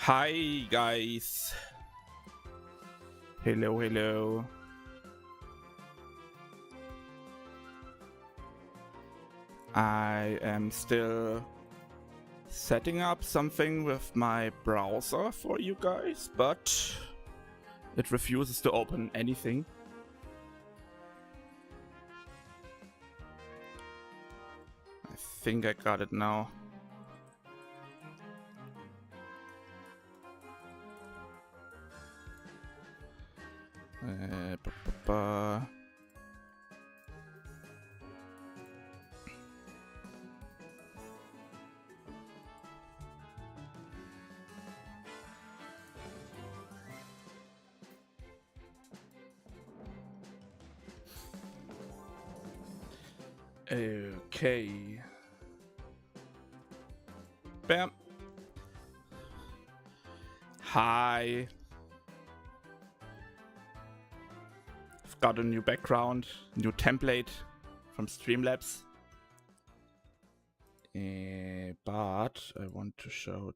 Hi guys. Hello. I am still setting up something with my browser for you guys, but it refuses to open anything. I think I got it now. Okay. Bam. Hi. I've got a new background, new template from Streamlabs. But I want to show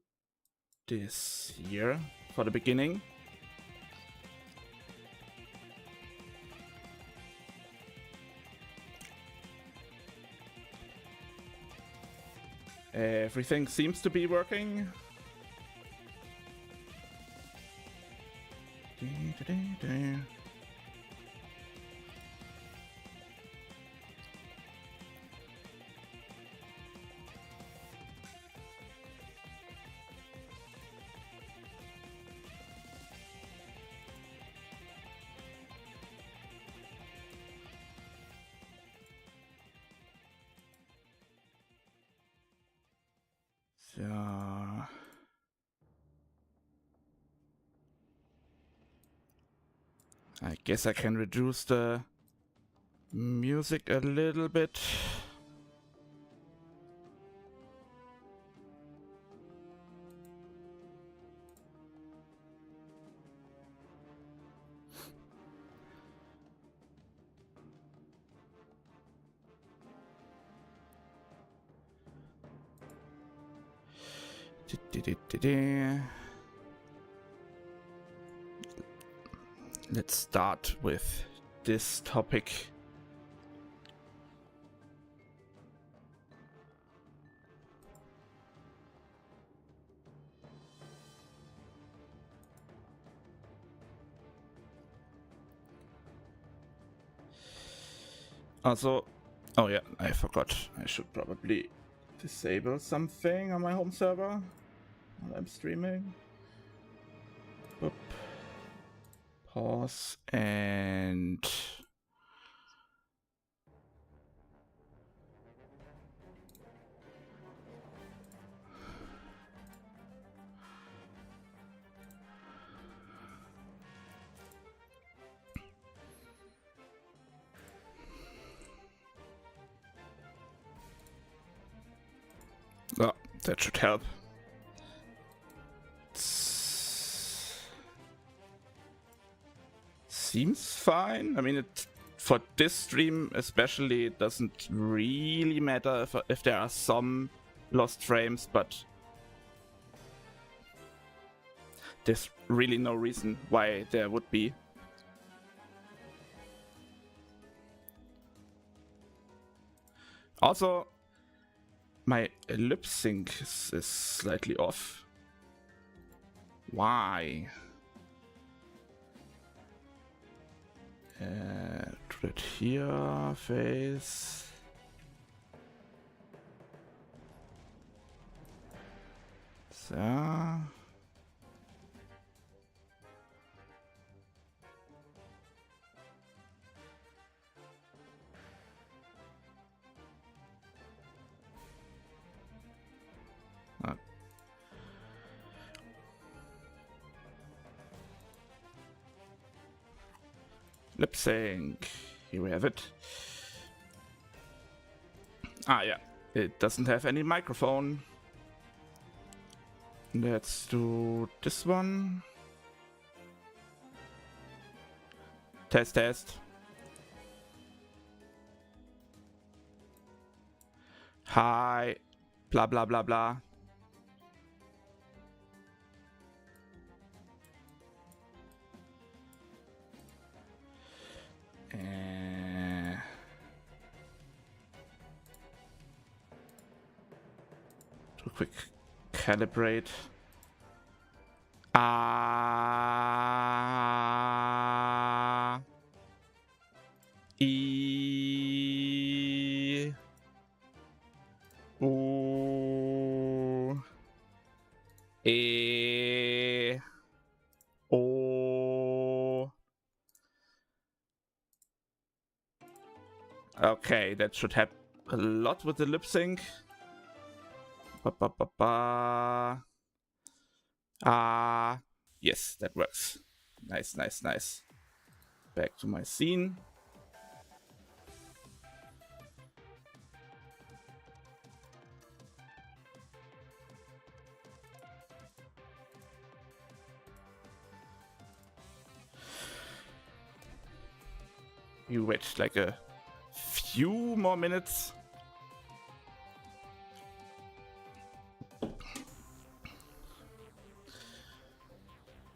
this here for the beginning. Everything seems to be working. So I guess I can reduce the music a little bit. Let's start with this topic. Also, oh yeah, I forgot. I should probably disable something on my home server while I'm streaming. Boop. Pause and oh, that should help. Seems fine. I mean, it for this stream especially, it doesn't really matter if there are some lost frames, but there's really no reason why there would be. Also, my lip sync is slightly off. Why? Do it here, face. So. Lip sync. Here we have it. Ah, yeah. It doesn't have any microphone. Let's do this one. Test. Hi. Blah, blah, blah, blah. quick calibrate. E O E O. Okay, that should help a lot with the lip sync. Yes, that works. Nice, nice, nice. Back to my scene. You wait like a few more minutes.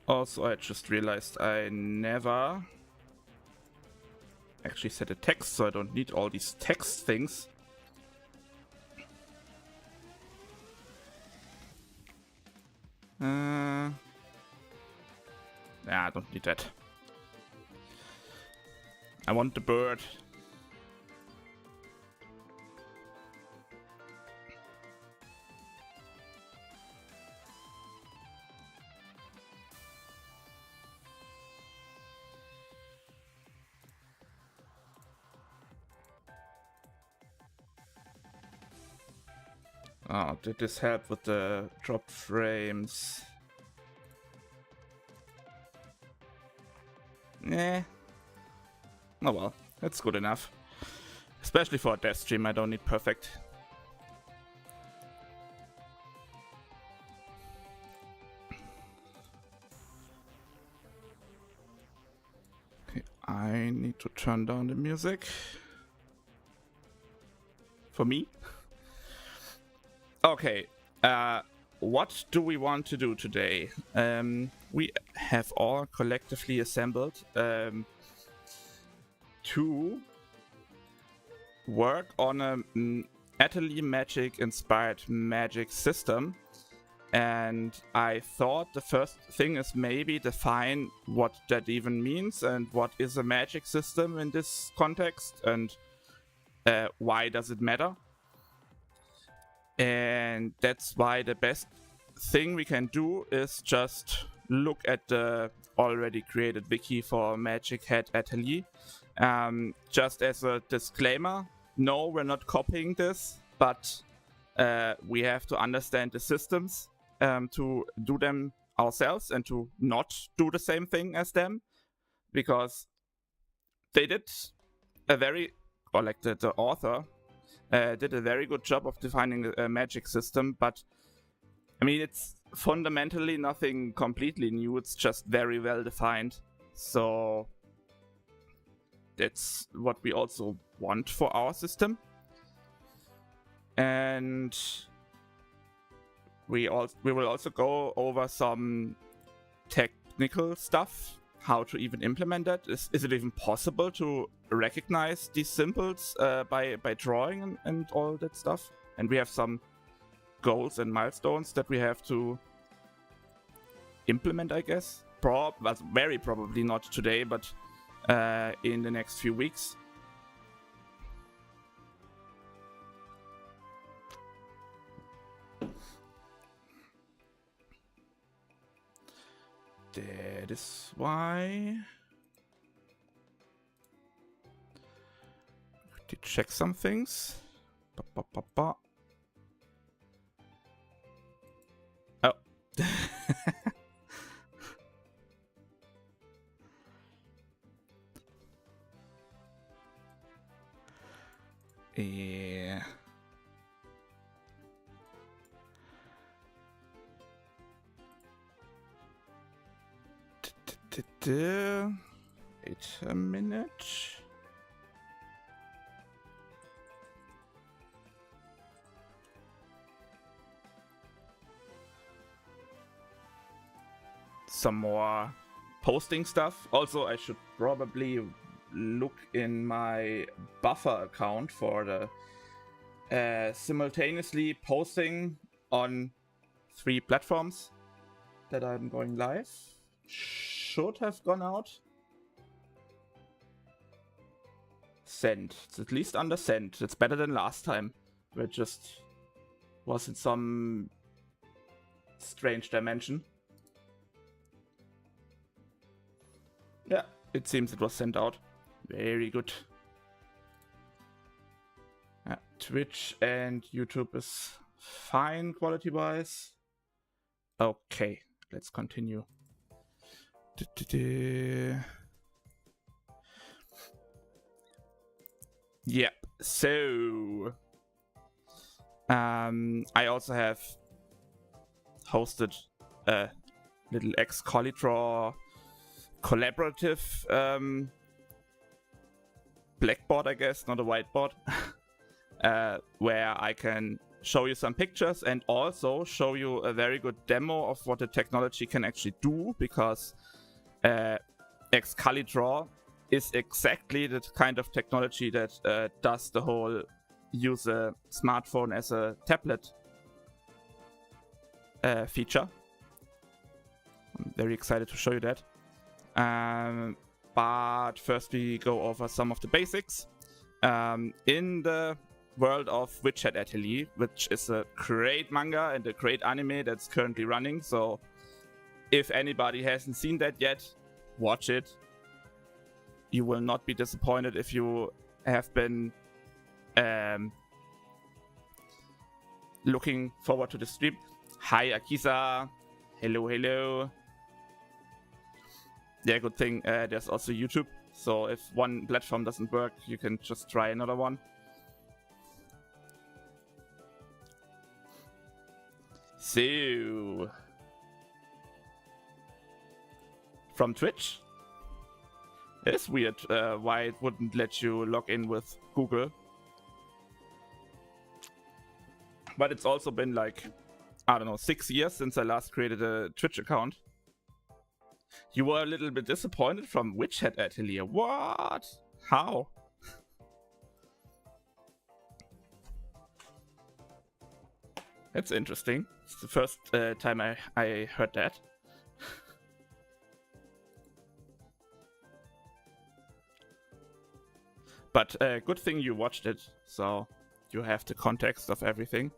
Also, I just realized I never actually set a text, so I don't need all these text things. Yeah, I don't need that. I want the bird. Oh, did this help with the drop frames? Eh. Oh well, that's good enough. Especially for a death stream, I don't need perfect. Okay, I need to turn down the music. For me. Okay, what do we want to do today? We have all collectively assembled to work on a Atelier Magic inspired magic system, and I thought the first thing is maybe define what that even means and what is a magic system in this context, and why does it matter. And that's why the best thing we can do is just look at the already created wiki for Witch Hat Atelier. Just as a disclaimer, no, we're not copying this, but we have to understand the systems to do them ourselves and to not do the same thing as them, because they did a very, or like the author did a very good job of defining a magic system, but I mean, it's fundamentally nothing completely new, it's just very well defined. So that's what we also want for our system. And we will also go over some technical stuff, how to even implement that. Is it even possible to recognize these symbols by drawing and all that stuff? And we have some goals and milestones that we have to implement, I guess. Very probably not today, but in the next few weeks. That is why to check some things. Oh. Yeah. Wait a minute. Some more posting stuff. Also, I should probably look in my buffer account for the simultaneously posting on 3 platforms that I'm going live. Should have gone out. Send. It's at least under send. It's better than last time, where it just was in some strange dimension. Yeah, it seems it was sent out. Very good. Twitch and YouTube is fine quality-wise. Okay, let's continue. Yep, so I also have hosted a little X-Collidraw collaborative blackboard, I guess, not a whiteboard, where I can show you some pictures and also show you a very good demo of what the technology can actually do, because X-Collidraw is exactly the kind of technology that does the whole use a smartphone as a tablet feature. I'm very excited to show you that. But first we go over some of the basics. In the world of Witch Hat Atelier, which is a great manga and a great anime that's currently running, so if anybody hasn't seen that yet, watch it. You will not be disappointed if you have been looking forward to the stream. Hi Akisa, hello. Yeah, good thing there's also YouTube, so if one platform doesn't work, you can just try another one. So, from Twitch, it's weird why it wouldn't let you log in with Google. But it's also been like, I don't know, 6 years since I last created a Twitch account. You were a little bit disappointed from Witch Hat Atelier. What? How? That's interesting. It's the first time I heard that. But good thing you watched it, so you have the context of everything.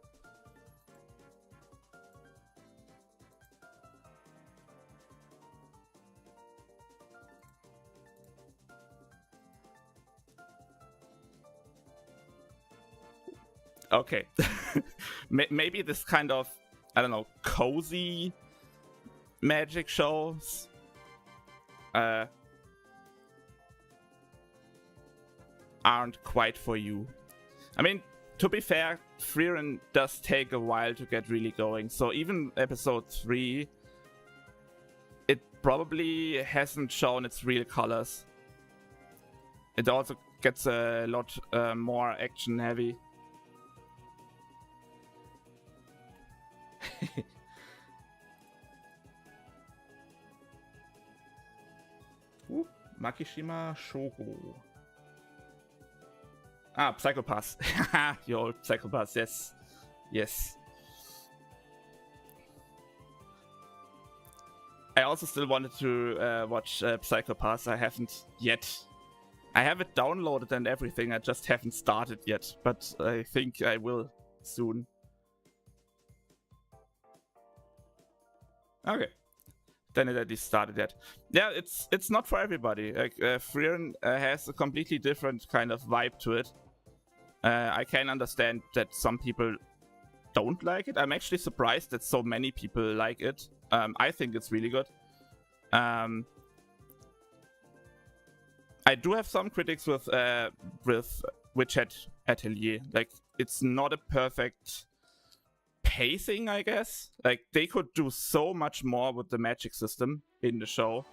Okay. Maybe this kind of, I don't know, cozy magic shows aren't quite for you. I mean, to be fair, Frieren does take a while to get really going. So even episode 3, it probably hasn't shown its real colors. It also gets a lot more action heavy. Makishima Shogo. Ah, Psychopaths. Your old Psychopaths, yes. Yes. I also still wanted to watch Psychopaths. I haven't yet. I have it downloaded and everything. I just haven't started yet. But I think I will soon. Okay. Then it at least started yet. Yeah, it's not for everybody. Like Frieren has a completely different kind of vibe to it. I can understand that some people don't like it. I'm actually surprised that so many people like it. I think it's really good. I do have some critics with Witch Hat Atelier. Like, it's not a perfect pacing, I guess. Like, they could do so much more with the magic system in the show.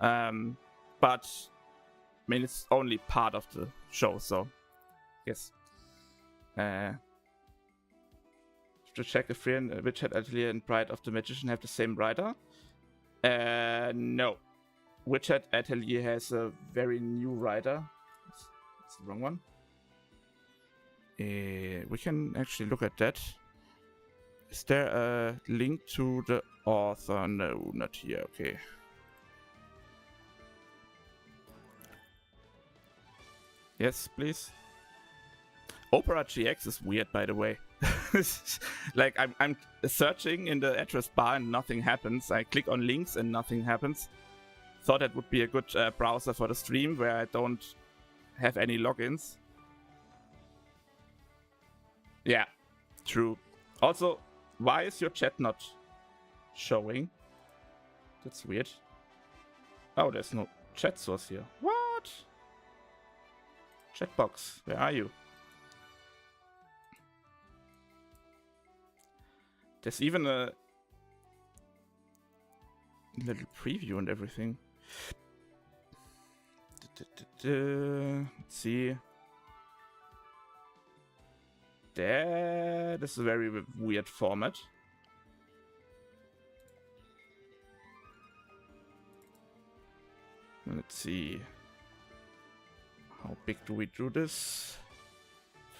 But I mean, it's only part of the show, so yes. To check if Frieren, Witch Hat Atelier and Bride of the Magician have the same writer. No. Witch Hat Atelier has a very new writer. It's the wrong one. We can actually look at that. Is there a link to the author? No, not here. Okay. Yes, please. Opera GX is weird, by the way. Like I'm searching in the address bar and nothing happens. I click on links and nothing happens. Thought that would be a good browser for the stream where I don't have any logins. Yeah, true. Also, why is your chat not showing? That's weird. Oh, there's no chat source here. What? Chatbox, where are you? There's even a little preview and everything. Let's see. This is a very weird format. Let's see. How big do we do this?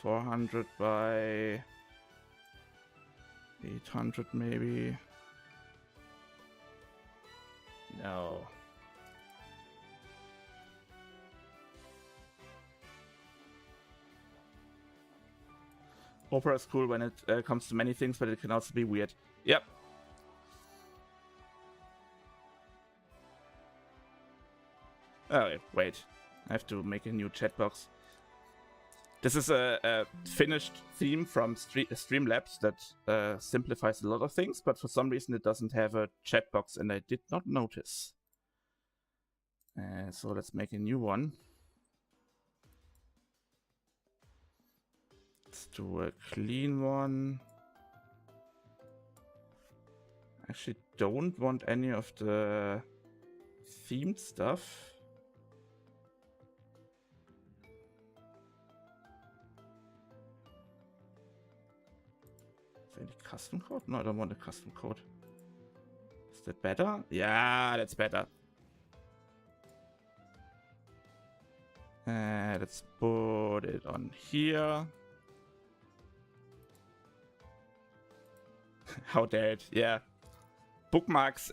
400 by 800 maybe. No. Opera is cool when it comes to many things, but it can also be weird. Yep. Oh, wait. I have to make a new chat box. This is a finished theme from Streamlabs that simplifies a lot of things, but for some reason it doesn't have a chat box, and I did not notice. So let's make a new one. Let's do a clean one. Actually, don't want any of the themed stuff. Is there any custom code? No, I don't want a custom code. Is that better? Yeah, that's better. Let's put it on here. How dare it? Yeah. Bookmarks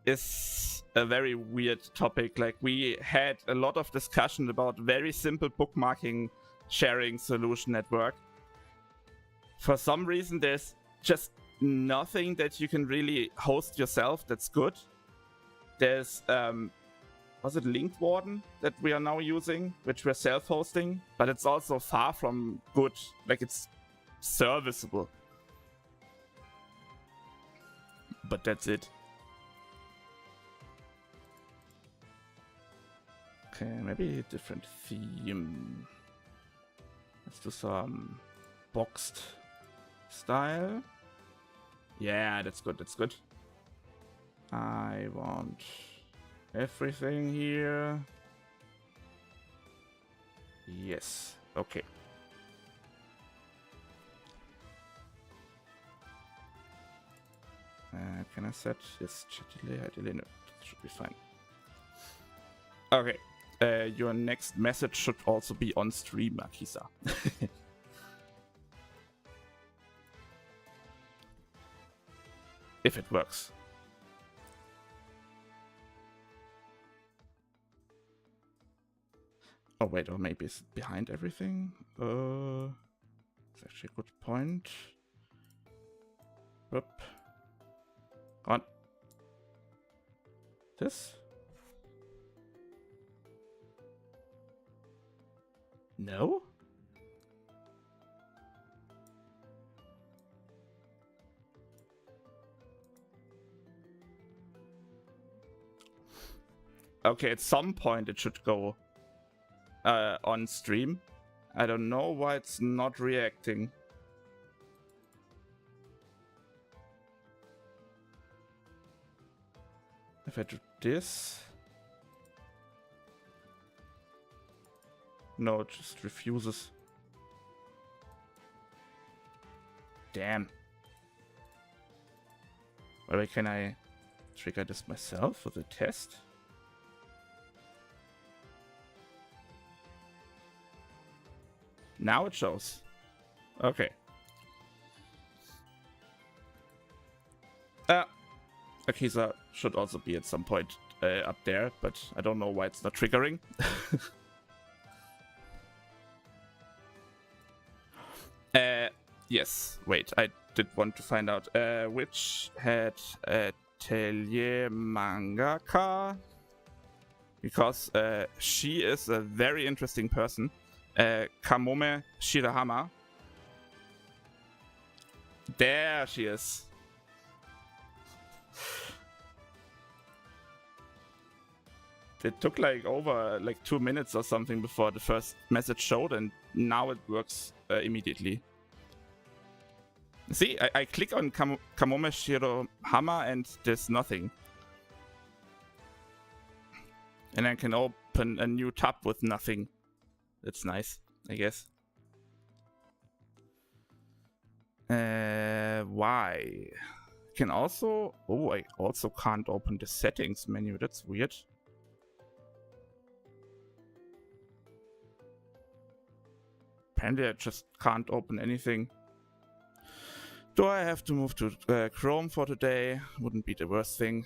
is a very weird topic. Like, we had a lot of discussion about very simple bookmarking sharing solution at work. For some reason, there's just nothing that you can really host yourself that's good. There's, was it Linked Warden that we are now using, which we're self-hosting, but it's also far from good. Like, it's serviceable. But that's it. Okay, maybe a different theme. Let's do some boxed style. Yeah, that's good, that's good. I want everything here. Yes, okay. Can I set this chat delay? No, that should be fine. Okay. Your next message should also be on stream, Akisa. If it works. Oh wait, or maybe it's behind everything? It's actually a good point. Oop. On. This? No? Okay, at some point it should go on stream. I don't know why it's not reacting. If I do this... No, it just refuses. Damn. Well, can I trigger this myself for the test? Now it shows. Okay. Akiza should also be at some point up there, but I don't know why it's not triggering. Yes, wait, I did want to find out. Witch Hat Atelier mangaka? Because she is a very interesting person. Kamome Shirahama. There she is. It took like over 2 minutes or something before the first message showed, and now it works immediately. See, I click on Kamome Shirahama and there's nothing. And I can open a new tab with nothing. That's nice, I guess. Why? Can also... Oh, I also can't open the settings menu. That's weird. Apparently I just can't open anything. Do I have to move to Chrome for today? Wouldn't be the worst thing.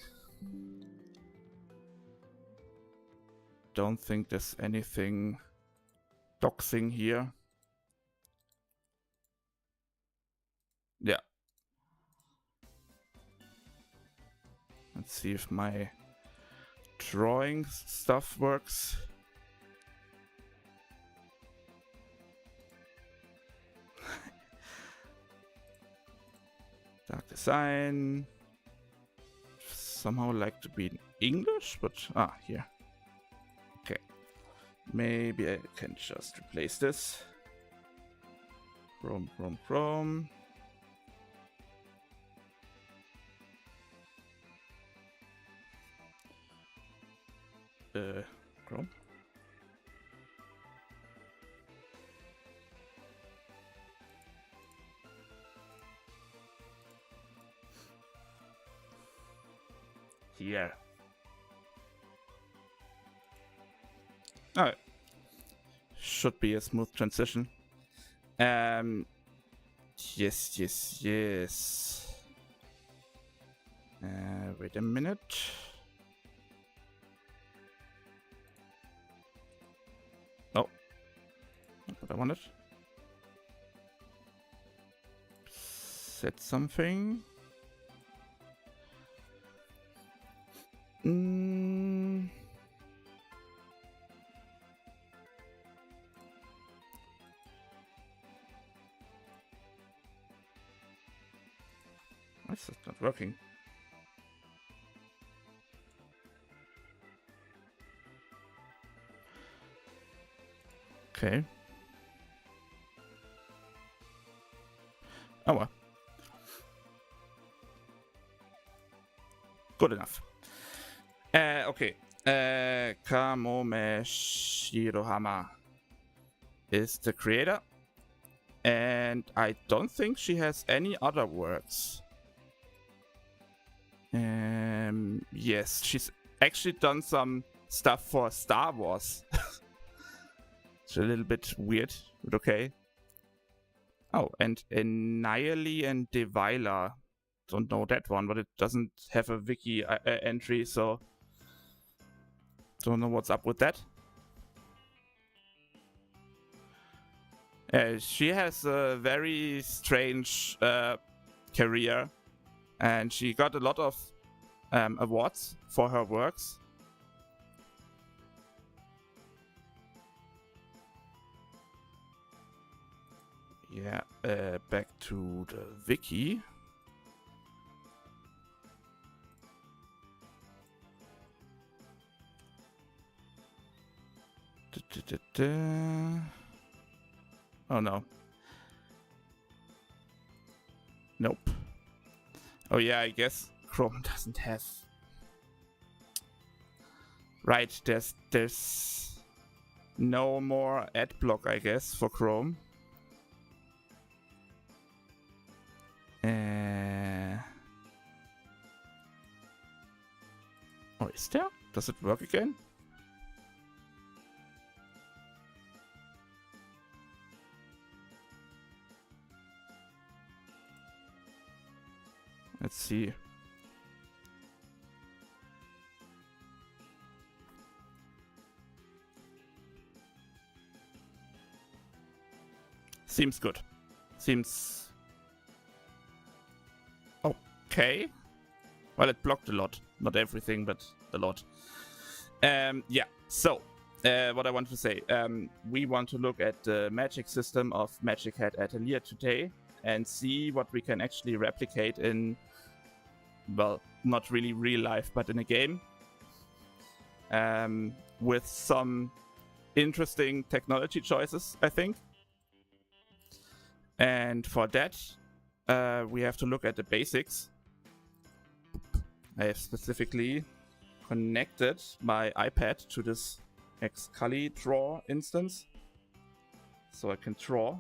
Don't think there's anything doxing here. Yeah. Let's see if my drawing stuff works. Dark design. Somehow like to be in English, but here. Okay. Maybe I can just replace this. Chrome. Chrome. Here. Alright. Should be a smooth transition. Yes. Wait a minute. Oh. Not what I wanted. Set something. Why is it not working? Okay. Oh well. Good enough. Okay. Kamome Shirohama is the creator. And I don't think she has any other works. Yes, she's actually done some stuff for Star Wars. It's a little bit weird, but okay. Oh, and Nayeli and Devaila. Don't know that one, but it doesn't have a wiki entry, so don't know what's up with that. She has a very strange career, and she got a lot of awards for her works. Yeah, back to the wiki. Oh no. Nope. Oh yeah, I guess Chrome doesn't have... Right, there's no more ad block, I guess, for Chrome. Oh, is there? Does it work again? Let's see. Seems good. Seems okay. Well, it blocked a lot. Not everything, but a lot. Yeah, so what I want to say, we want to look at the magic system of Witch Hat Atelier today and see what we can actually replicate in, well, not really real life, but in a game, with some interesting technology choices, I think. And for that, we have to look at the basics. I have specifically connected my iPad to this Excali draw instance, so I can draw.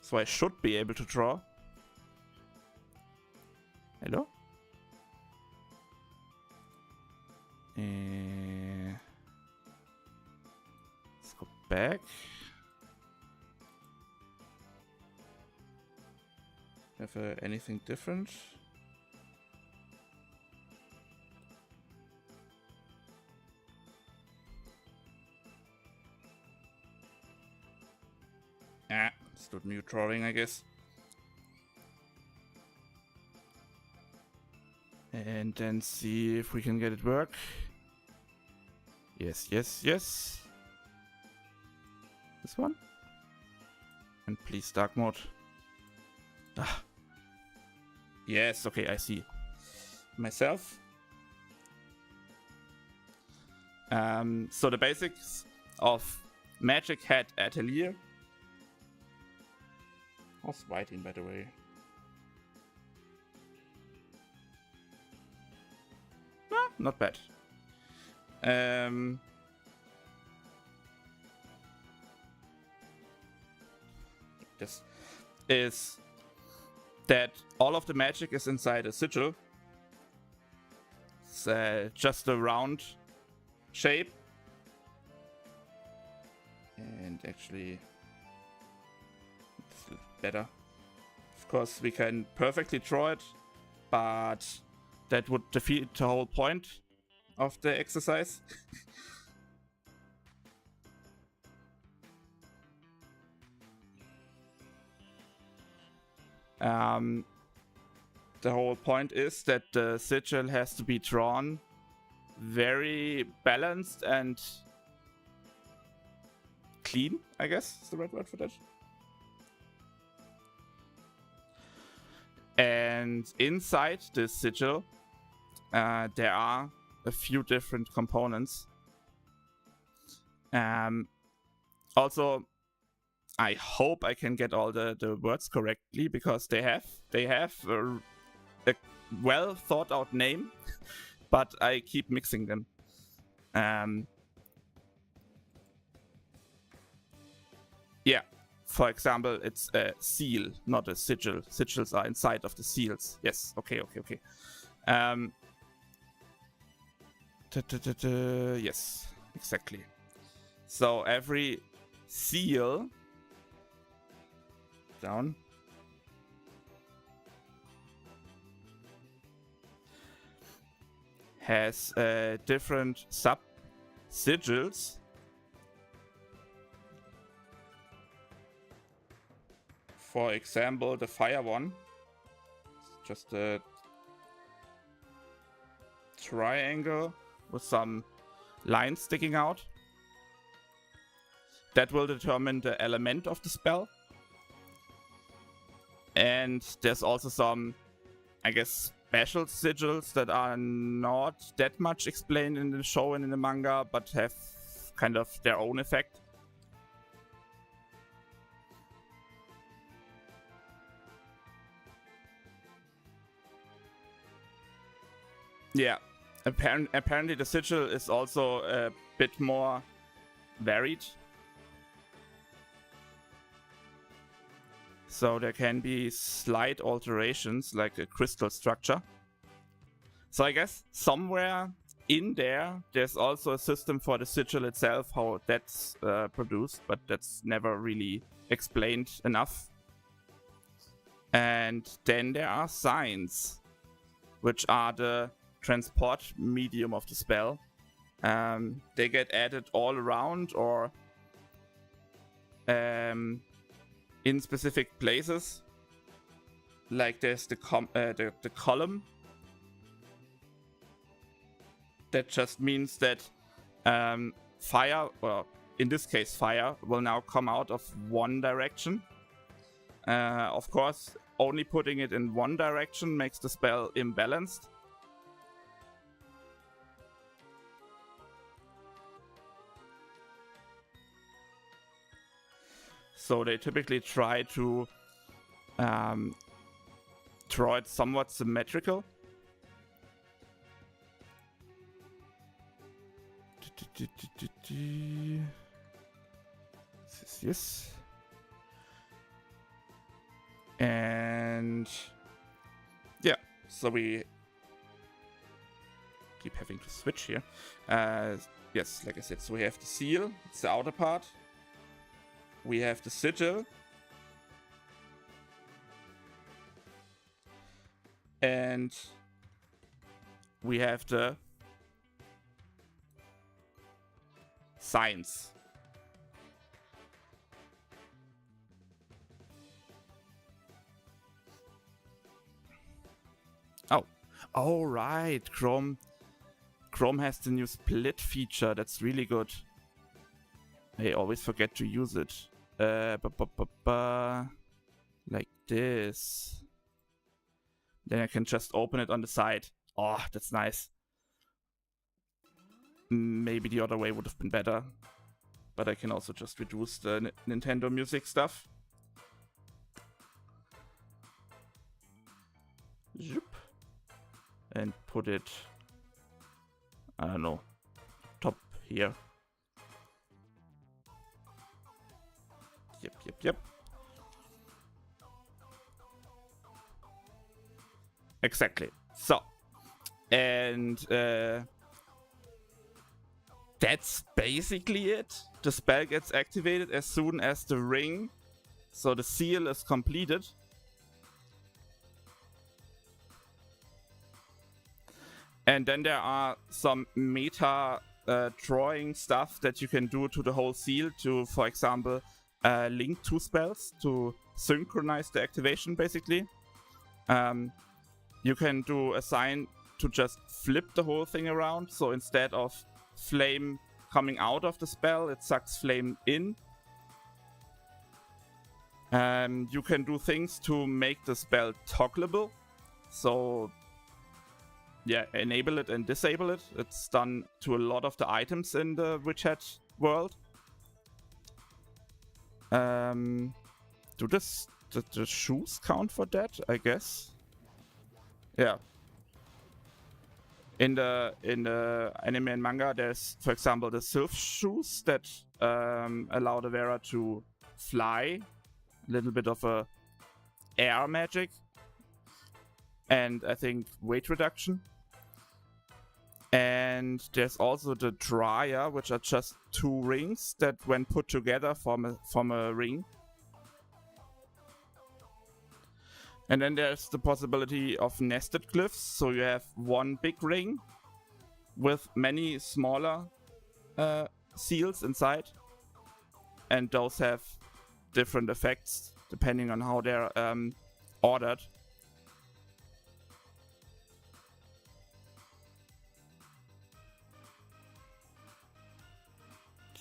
So I should be able to draw. Hello? Let's go back. Have anything different? Let's do new drawing, I guess. And then see if we can get it work. Yes, yes, yes. This one. And please dark mode. Ah. Yes, okay, I see myself. So the basics of Witch Hat Atelier. How's writing, by the way? Ah, not bad. This is that all of the magic is inside a sigil. It's just a round shape. And actually, it's better. Of course, we can perfectly draw it, but that would defeat the whole point of the exercise. The whole point is that the sigil has to be drawn very balanced and clean, I guess is the right word for that. And inside this sigil, there are a few different components. Also, I hope I can get all the words correctly, because they have a well thought out name, but I keep mixing them. Yeah, for example, it's a seal, not a sigil. Sigils are inside of the seals. Yes, okay. Yes, exactly. So every seal down has different sub sigils. For example, the fire one, it's just a triangle with some lines sticking out. That will determine the element of the spell. And there's also some, I guess, special sigils that are not that much explained in the show and in the manga, but have kind of their own effect. Yeah, apparently the sigil is also a bit more varied. So there can be slight alterations, like a crystal structure. So I guess somewhere in there's also a system for the sigil itself, how that's produced, but that's never really explained enough. And then there are signs, which are the transport medium of the spell. They get added all around or in specific places. Like there's the column. That just means that fire, or in this case fire, will now come out of one direction. Of course, only putting it in one direction makes the spell imbalanced. So they typically try to draw it somewhat symmetrical. Yes. And yeah, so we keep having to switch here. Yes, like I said, so we have the seal, it's the outer part. We have the sigil. And we have the signs. Oh, right. Chrome has the new split feature. That's really good. I always forget to use it. Like this. Then I can just open it on the side. Oh, that's nice. Maybe the other way would have been better. But I can also just reduce the Nintendo Music stuff. Zoop. And put it, I don't know, top here. Yep. Exactly. So, and that's basically it. The spell gets activated as soon as the ring, so the seal is completed. And then there are some meta drawing stuff that you can do to the whole seal to, for example, link two spells to synchronize the activation, basically. You can do a sign to just flip the whole thing around. So instead of flame coming out of the spell, it sucks flame in. You can do things to make the spell toggleable. So yeah, enable it and disable it. It's done to a lot of the items in the Witch Hat world. Do the shoes count for that? I guess. Yeah. In the anime and manga, there's, for example, the sylph shoes that allow the wearer to fly. A little bit of a air magic. And I think weight reduction. And there's also the dryer, which are just two rings that, when put together, form a ring. And then there's the possibility of nested glyphs. So you have one big ring with many smaller seals inside. And those have different effects depending on how they're ordered.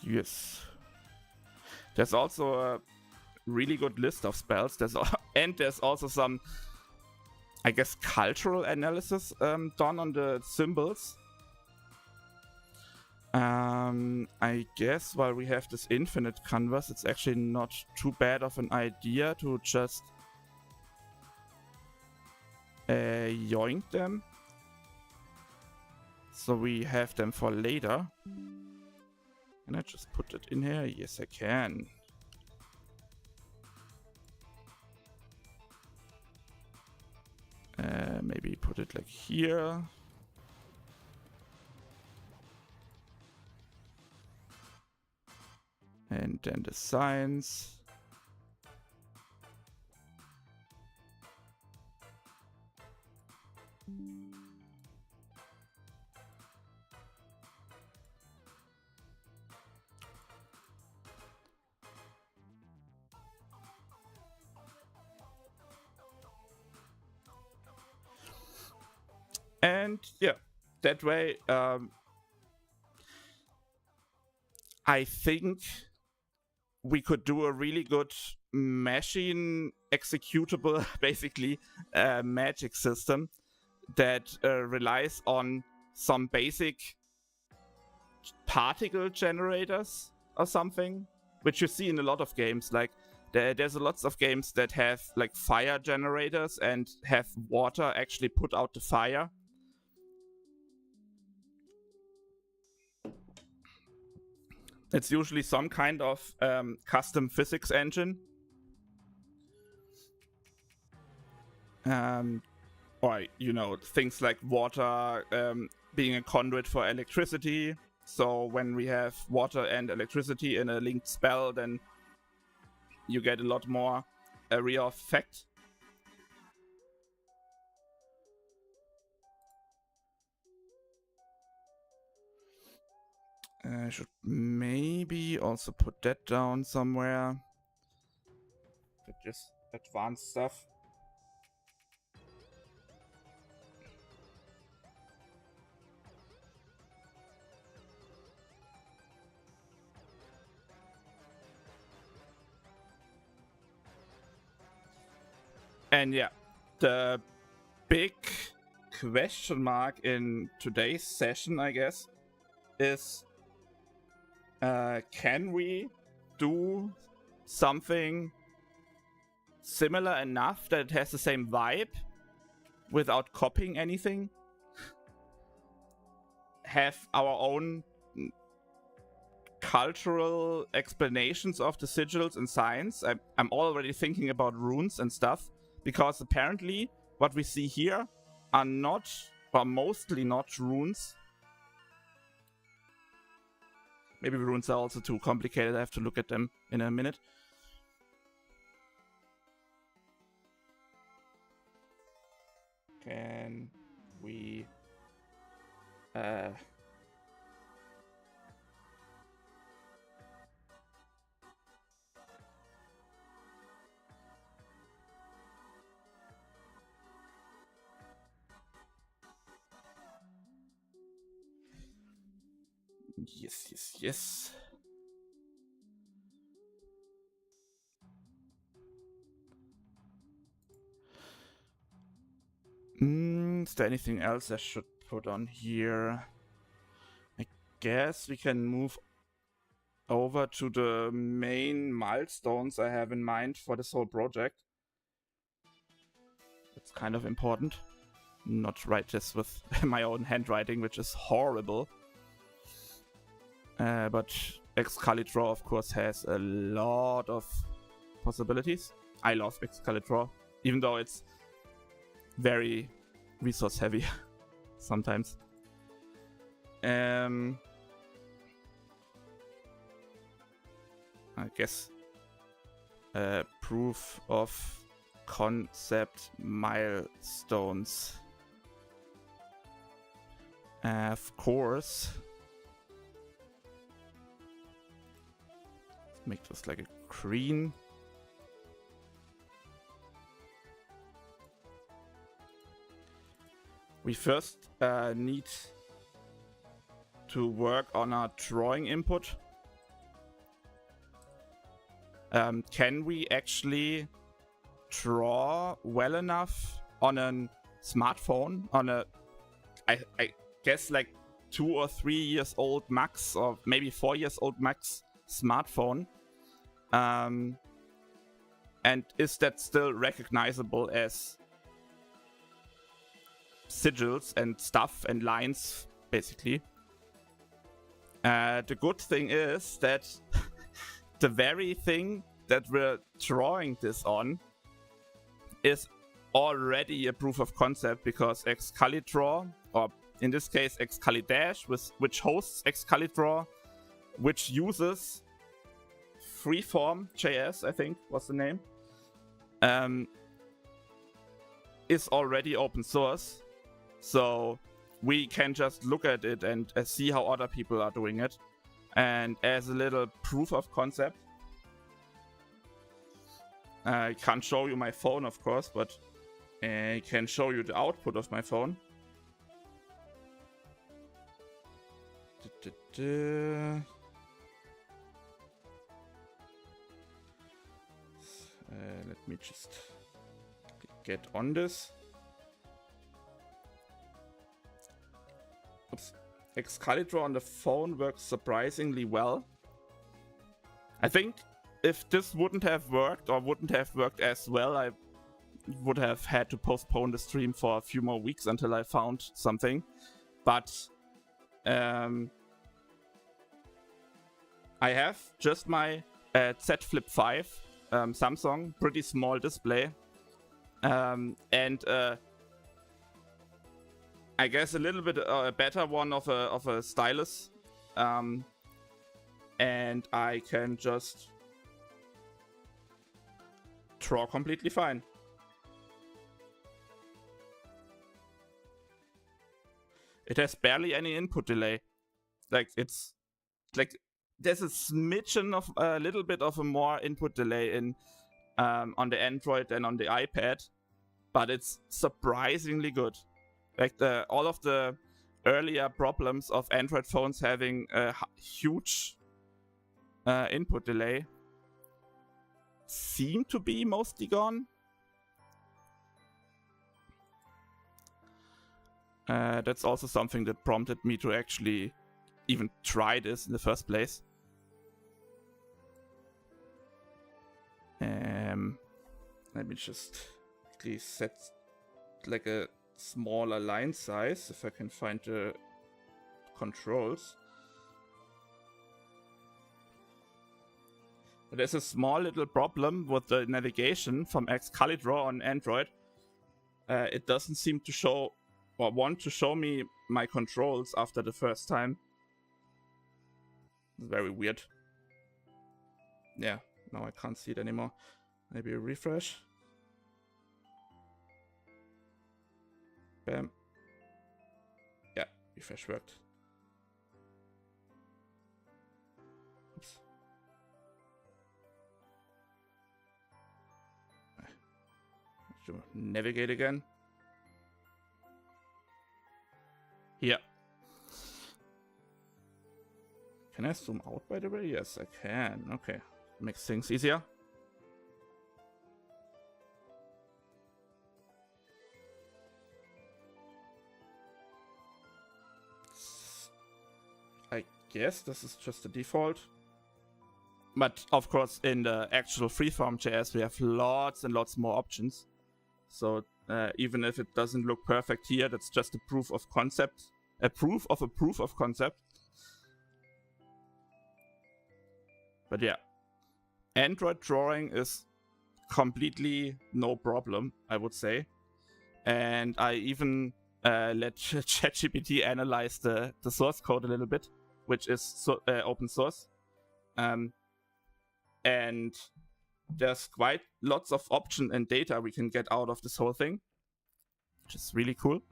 Yes. There's also a really good list of spells. There's also some, I guess, cultural analysis done on the symbols. I guess while we have this infinite canvas, it's actually not too bad of an idea to just yoink them. So we have them for later. Can I just put it in here? Yes, I can. Maybe put it like here. And then the signs. And yeah, that way, I think we could do a really good machine executable, basically, magic system that relies on some basic particle generators or something, which you see in a lot of games. Like there's lots of games that have like fire generators and have water actually put out the fire. It's usually some kind of custom physics engine. Or, you know, things like water being a conduit for electricity. So when we have water and electricity in a linked spell, then you get a lot more area of effect. I should maybe also put that down somewhere. But just advanced stuff. And yeah, the big question mark in today's session, I guess, is can we do something similar enough that it has the same vibe without copying anything? Have our own cultural explanations of the sigils and signs. I'm already thinking about runes and stuff, because apparently what we see here are not, or mostly not, runes. Maybe runes are also too complicated. I have to look at them in a minute. Can we yes. Is there anything else I should put on here? I guess we can move over to the main milestones I have in mind for this whole project. It's kind of important. Not write this with my own handwriting, which is horrible. But Excalibur, of course, has a lot of possibilities. I love Excalibur, even though it's very resource heavy sometimes. I guess proof of concept milestones. Of course. Let's make this like a green. We first need to work on our drawing input. Can we actually draw well enough on a smartphone, on a, I guess like 2 or 3 years old max, or maybe 4 years old max smartphone? And is that still recognizable as sigils and stuff and lines, basically? The good thing is that the very thing that we're drawing this on is already a proof of concept, because Excalibur, or in this case Excalidash, which hosts Excalibur, which uses Freeform.js, I think was the name, is already open source. So we can just look at it and see how other people are doing it. And as a little proof of concept, I can't show you my phone, of course, but I can show you the output of my phone. Let me just get on this. Oops. Excalibur on the phone works surprisingly well. I think if this wouldn't have worked or wouldn't have worked as well, I would have had to postpone the stream for a few more weeks until I found something. But I have just my Z Flip 5 Samsung, pretty small display, and I guess a little bit a better one of a stylus, and I can just draw completely fine. It has barely any input delay. Like, it's like there's a smidgen of a little bit of a more input delay in on the Android than on the iPad, but it's surprisingly good. Like all of the earlier problems of Android phones having a huge input delay seem to be mostly gone. That's also something that prompted me to actually even try this in the first place. Let me just quickly set like a smaller line size if I can find the controls. There's a small little problem with the navigation from Excalibur on Android. It doesn't seem to show or want to show me my controls after the first time. It's very weird. Yeah, now I can't see it anymore. Maybe a refresh. Bam. Yeah, refresh worked. Oops. To navigate again. Here. Can I zoom out, by the way? Yes, I can. Okay. Makes things easier. I guess this is just the default. But of course, in the actual freeform JS, we have lots and lots more options. So even if it doesn't look perfect here, that's just a proof of concept. A proof of concept. But yeah, Android drawing is completely no problem, I would say. And I even let ChatGPT analyze the source code a little bit, which is open source. And there's quite lots of option and data we can get out of this whole thing, which is really cool.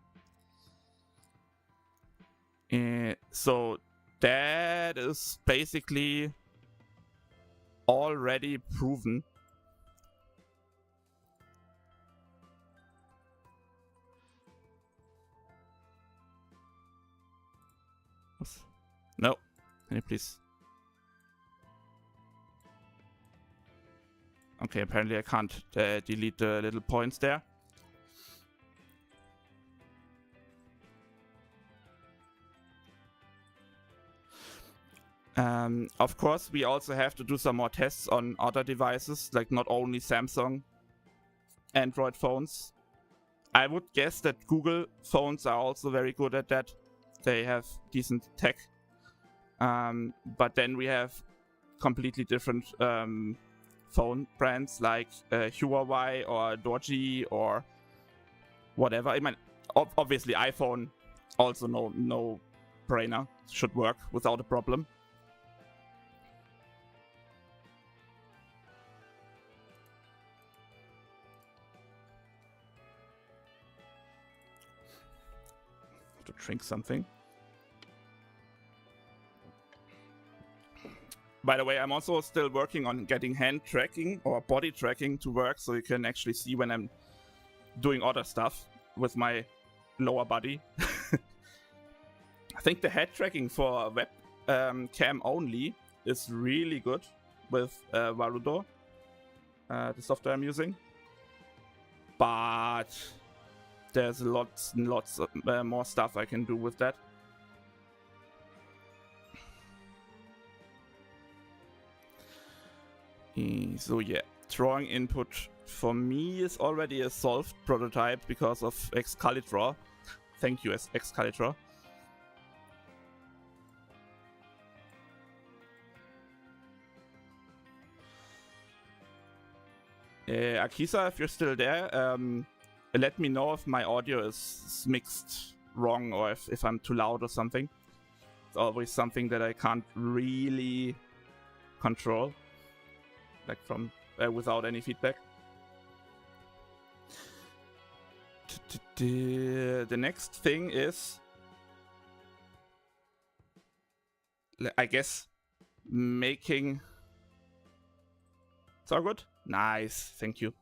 So that is basically already proven. No, can you please? Okay, apparently I can't delete the little points there. Of course, we also have to do some more tests on other devices, like not only Samsung Android phones. I would guess that Google phones are also very good at that. They have decent tech. But then we have completely different phone brands like Huawei or Doji or whatever. I mean, obviously iPhone also no brainer, should work without a problem. Have to drink something. By the way, I'm also still working on getting hand tracking or body tracking to work, so you can actually see when I'm doing other stuff with my lower body. I think the head tracking for web cam only is really good with Godot, the software I'm using. But there's lots and lots of more stuff I can do with that. So yeah, drawing input for me is already a solved prototype because of Excalibur. Thank you, Excalibur. Akisa, if you're still there, let me know if my audio is mixed wrong or if I'm too loud or something. It's always something that I can't really control, like from without any feedback. The next thing is, I guess, making... It's all good? Nice, thank you.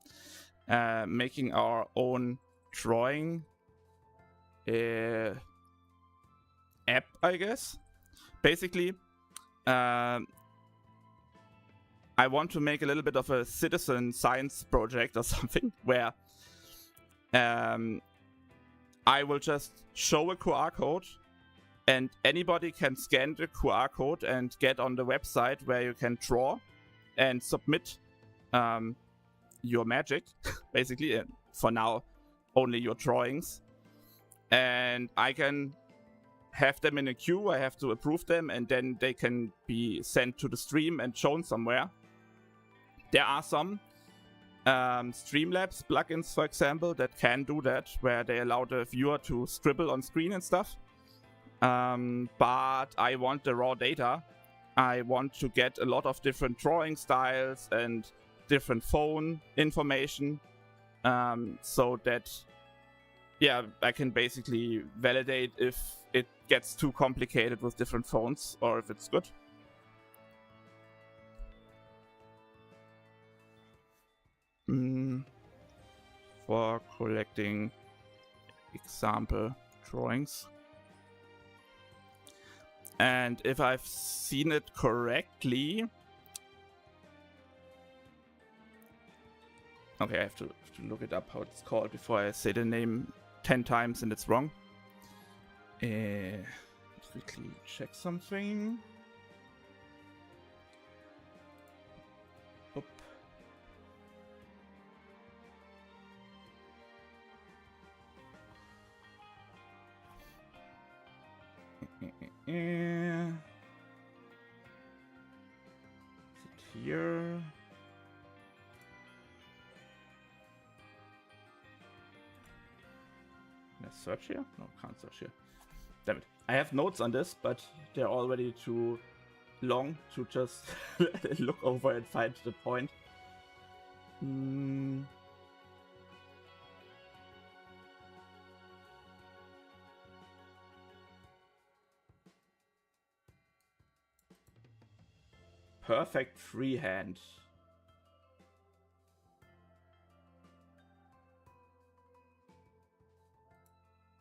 Making our own drawing app, I guess. Basically, I want to make a little bit of a citizen science project or something where I will just show a QR code and anybody can scan the QR code and get on the website where you can draw and submit your magic, basically, and for now only your drawings, and I can have them in a queue. I have to approve them and then they can be sent to the stream and shown somewhere. There are some Streamlabs plugins, for example, that can do that, where they allow the viewer to scribble on screen and stuff, but I want the raw data. I want to get a lot of different drawing styles and different phone information, so that, yeah, I can basically validate if it gets too complicated with different phones or if it's good. For collecting example drawings. And if I've seen it correctly... Okay, I have to look it up how it's called before I say the name 10 times and it's wrong. Quickly check something. Oop. Is it here? Can I search here? No, can't search here. Damn it. I have notes on this, but they're already too long to just look over and find the point. Perfect freehand.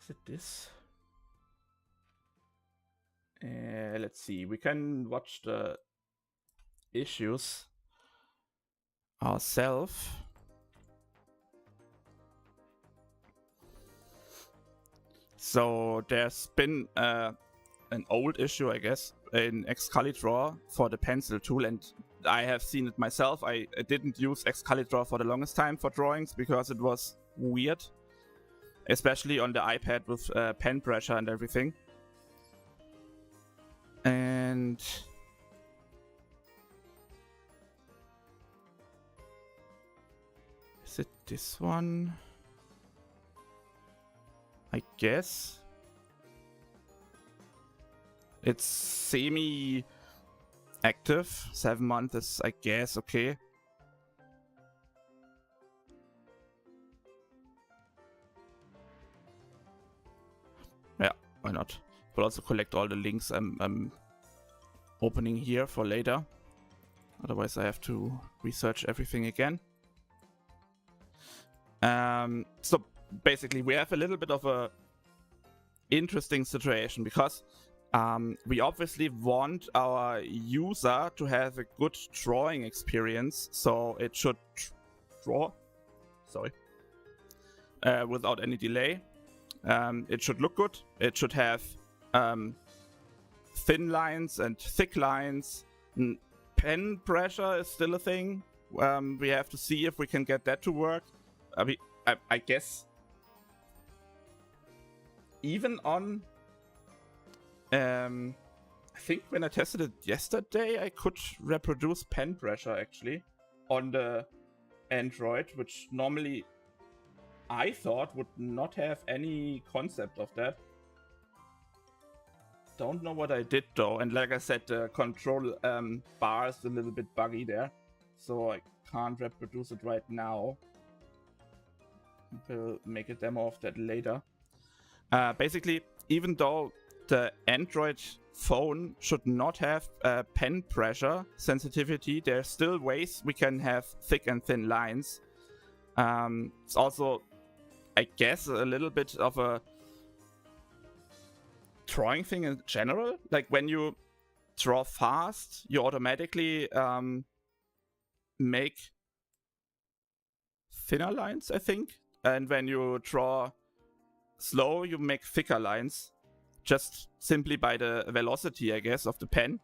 Is it this? Let's see. We can watch the issues ourselves. So there's been an old issue, I guess, in Excalibur for the pencil tool, and I have seen it myself. I didn't use Excalibur for the longest time for drawings because it was weird, especially on the iPad with pen pressure and everything. And is it this one? I guess it's semi-active. 7 months is, I guess, okay. Yeah, why not? We'll also collect all the links I'm opening here for later. Otherwise I have to research everything again. So basically we have a little bit of a interesting situation because We obviously want our user to have a good drawing experience, so it should draw, without any delay. It should look good. It should have thin lines and thick lines. Pen pressure is still a thing. We have to see if we can get that to work. I guess even on I think when I tested it yesterday, I could reproduce pen pressure actually on the Android, which normally I thought would not have any concept of that. Don't know what I did though, and like I said, the control bar is a little bit buggy there, so I can't reproduce it right now. We'll make a demo of that later. Basically, even though the Android phone should not have pen pressure sensitivity, there are still ways we can have thick and thin lines. It's also, I guess, a little bit of a drawing thing in general. Like when you draw fast, you automatically make thinner lines, I think. And when you draw slow, you make thicker lines. Just simply by the velocity, I guess, of the pen.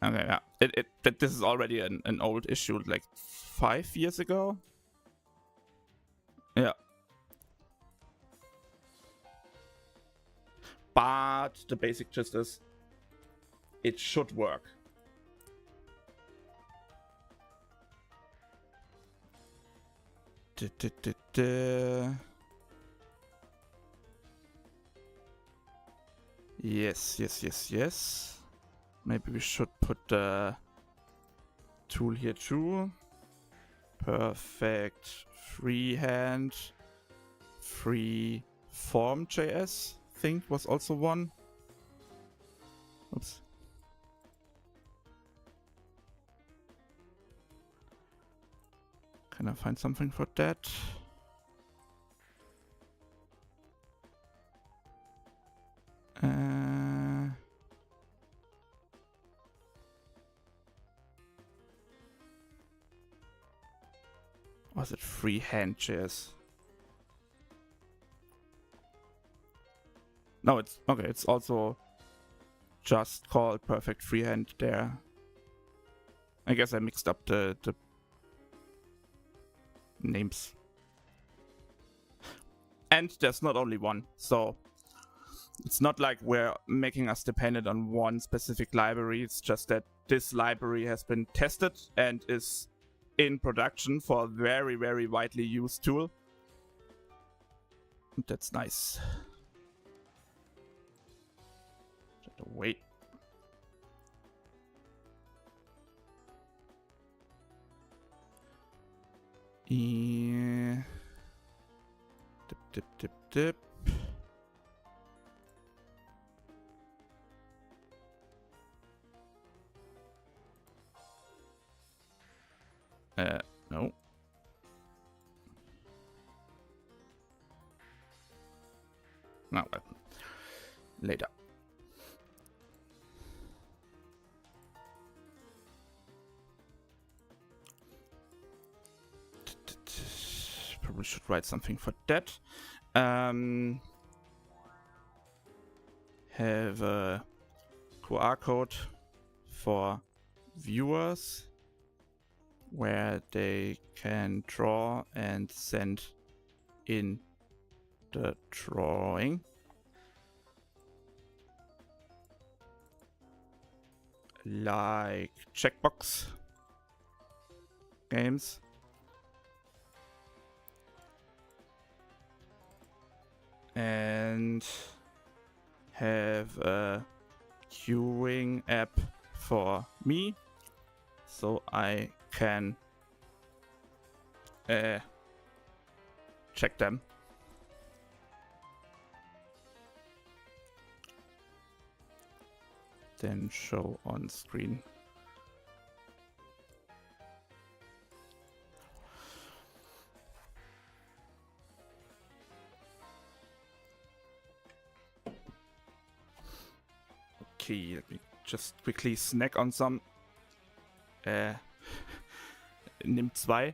Okay, yeah. This is already an old issue, like 5 years ago. Yeah. But the basic gist is, it should work. Yes. Maybe we should put the tool here too. Perfect. Freehand. Free form.js, I think, was also one. Oops. Can I find something for that? Was it freehand.js? No, it's okay. It's also just called perfect freehand there. I guess I mixed up the names. And there's not only one, so it's not like we're making us dependent on one specific library. It's just that this library has been tested and is in production for a very, very widely used tool. That's nice. Just wait. Yeah. Dip. No. No, later. Probably should write something for that. Have a QR code for viewers where they can draw and send in the drawing. Like checkbox games. And have a queuing app for me, so I can check them. Then show on screen. just quickly snack on some. Nimm 2.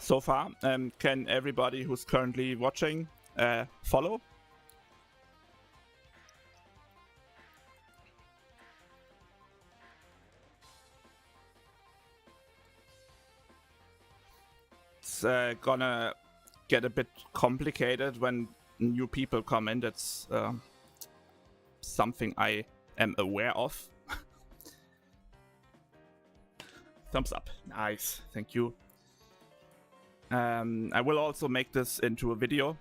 So far, can everybody who's currently watching follow? It's gonna get a bit complicated when new people come in. That's something I am aware of. Thumbs up. Nice. Thank you. I will also make this into a video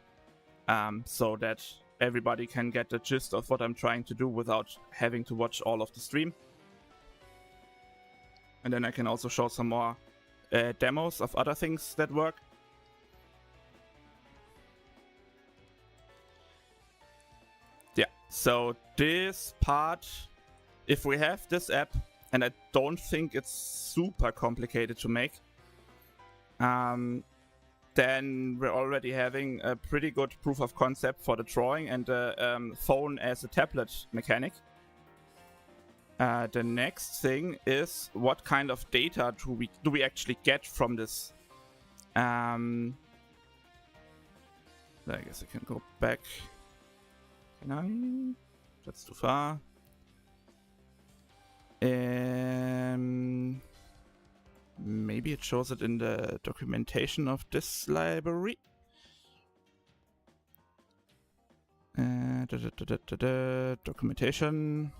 so that everybody can get the gist of what I'm trying to do without having to watch all of the stream. And then I can also show some more demos of other things that work. Yeah, so this part, if we have this app, and I don't think it's super complicated to make, then we're already having a pretty good proof of concept for the drawing and the phone as a tablet mechanic. The next thing is what kind of data do we actually get from this? I guess I can go back. Can I? That's too far. Maybe it shows it in the documentation of this library. Documentation.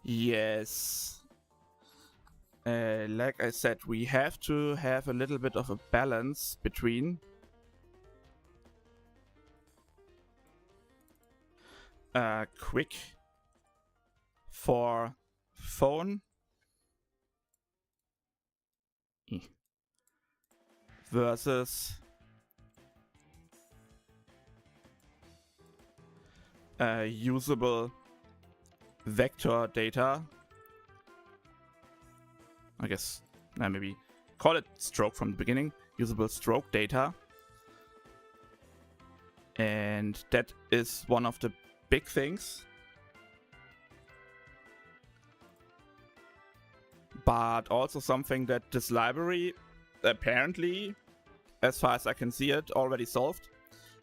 Yes. Like I said, we have to have a little bit of a balance between quick for phone versus usable vector data. I guess maybe call it stroke from the beginning. Usable stroke data. And that is one of the big things. But also something that this library apparently, as far as I can see it, already solved.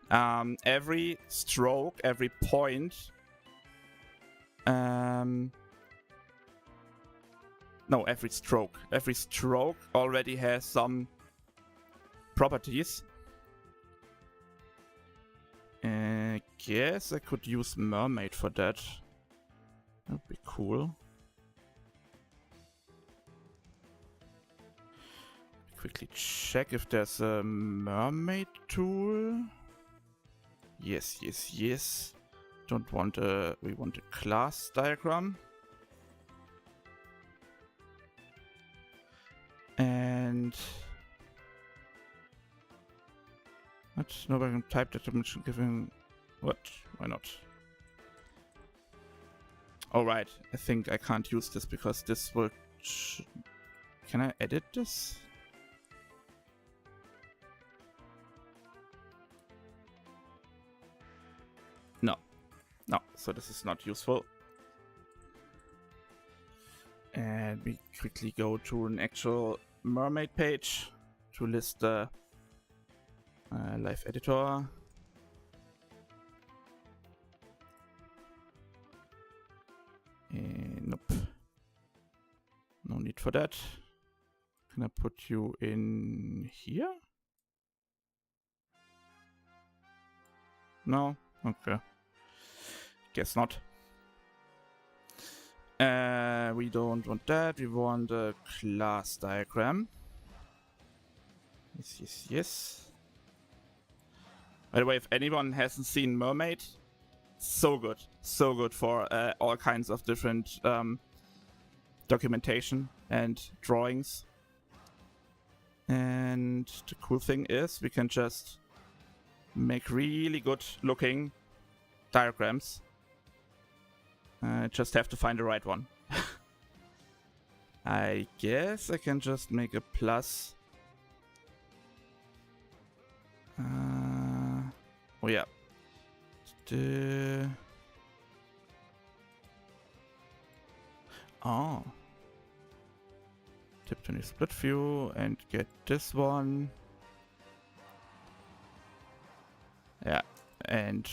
Every stroke, every point, no, every stroke. Every stroke already has some properties. I guess I could use Mermaid for that. That would be cool. Quickly check if there's a Mermaid tool. Yes, yes, yes. Don't want a... we want a class diagram. And... what? Nobody can type that dimension given... what? Why not? Alright, I think I can't use this because this will... can I edit this? No, so this is not useful. And we quickly go to an actual Mermaid page to list the live editor. Nope. No need for that. Can I put you in here? No? Okay. Guess not. We don't want that. We want a class diagram. Yes, yes, yes. By the way, if anyone hasn't seen Mermaid, so good for all kinds of different documentation and drawings. And the cool thing is we can just make really good looking diagrams. Just have to find the right one. I guess I can just make a plus. Oh yeah. Oh. Tip 20 split view and get this one. Yeah, and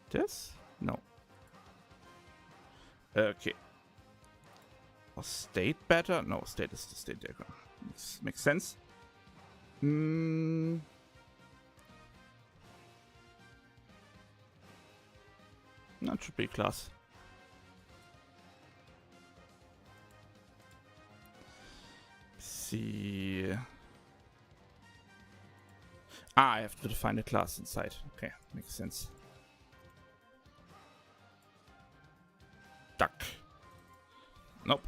this? No. Okay. Was state better? No, state is the state diagram. Makes sense. That should be class. See. I have to define a class inside. Okay, makes sense. Duck. Nope.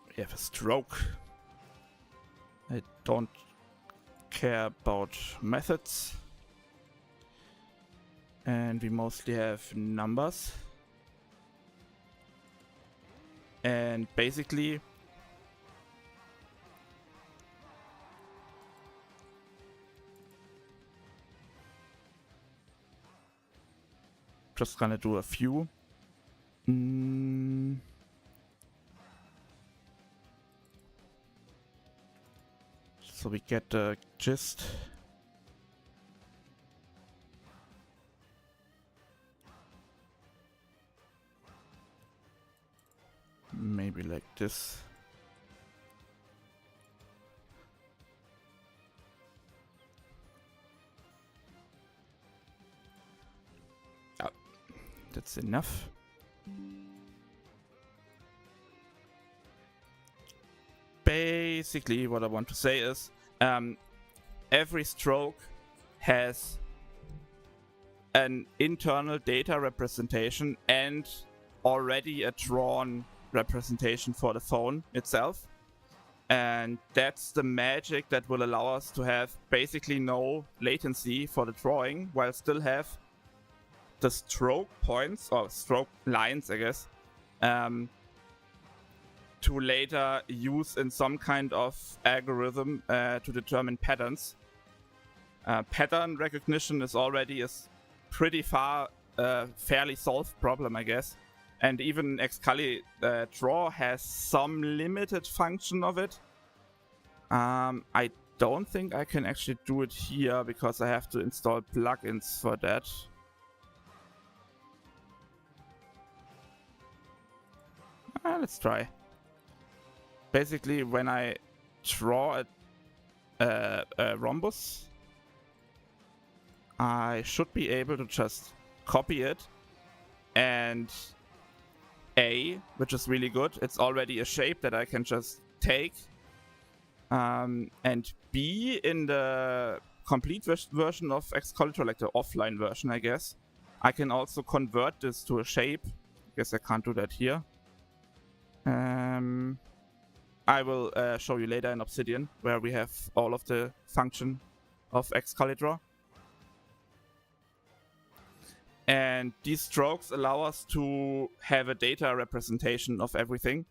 We have a stroke. I don't care about methods. And we mostly have numbers. And basically, just gonna do a few. So we get the gist. Maybe like this. Oh, that's enough. Basically, what I want to say is every stroke has an internal data representation and already a drawn representation for the phone itself. And that's the magic that will allow us to have basically no latency for the drawing while still have the stroke points or stroke lines, I guess, to later use in some kind of algorithm to determine patterns. Pattern recognition is already a pretty fairly solved problem, I guess. And even Xcali Draw has some limited function of it. I don't think I can actually do it here because I have to install plugins for that. Let's try. Basically, when I draw a rhombus, I should be able to just copy it, and A, which is really good, it's already a shape that I can just take, and B, in the complete version of Xcali, like the offline version, I guess, I can also convert this to a shape. I guess I can't do that here. I will show you later in Obsidian, where we have all of the function of Xcali Draw. And these strokes allow us to have a data representation of everything.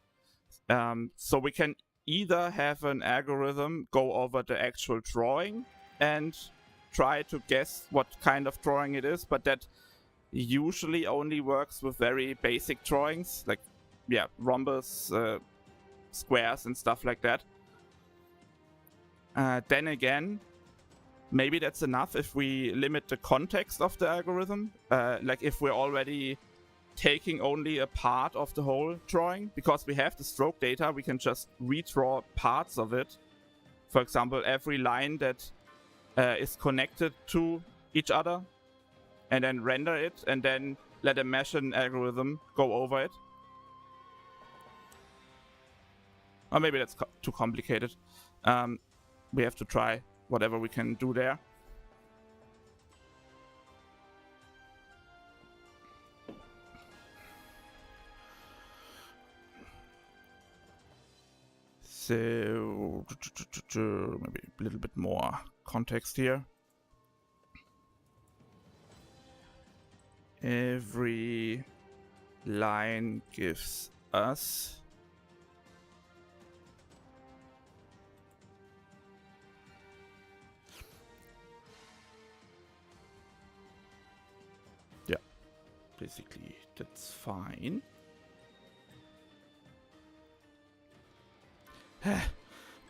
So we can either have an algorithm go over the actual drawing and try to guess what kind of drawing it is, but that usually only works with very basic drawings, like, yeah, rhombus, squares and stuff like that. Then again, maybe that's enough if we limit the context of the algorithm. Like if we're already taking only a part of the whole drawing, because we have the stroke data, we can just redraw parts of it. For example, every line that is connected to each other, and then render it, and then let a machine algorithm go over it. Or maybe that's too complicated. We have to try whatever we can do there. So maybe a little bit more context here. Every line gives us. Yeah, basically that's fine.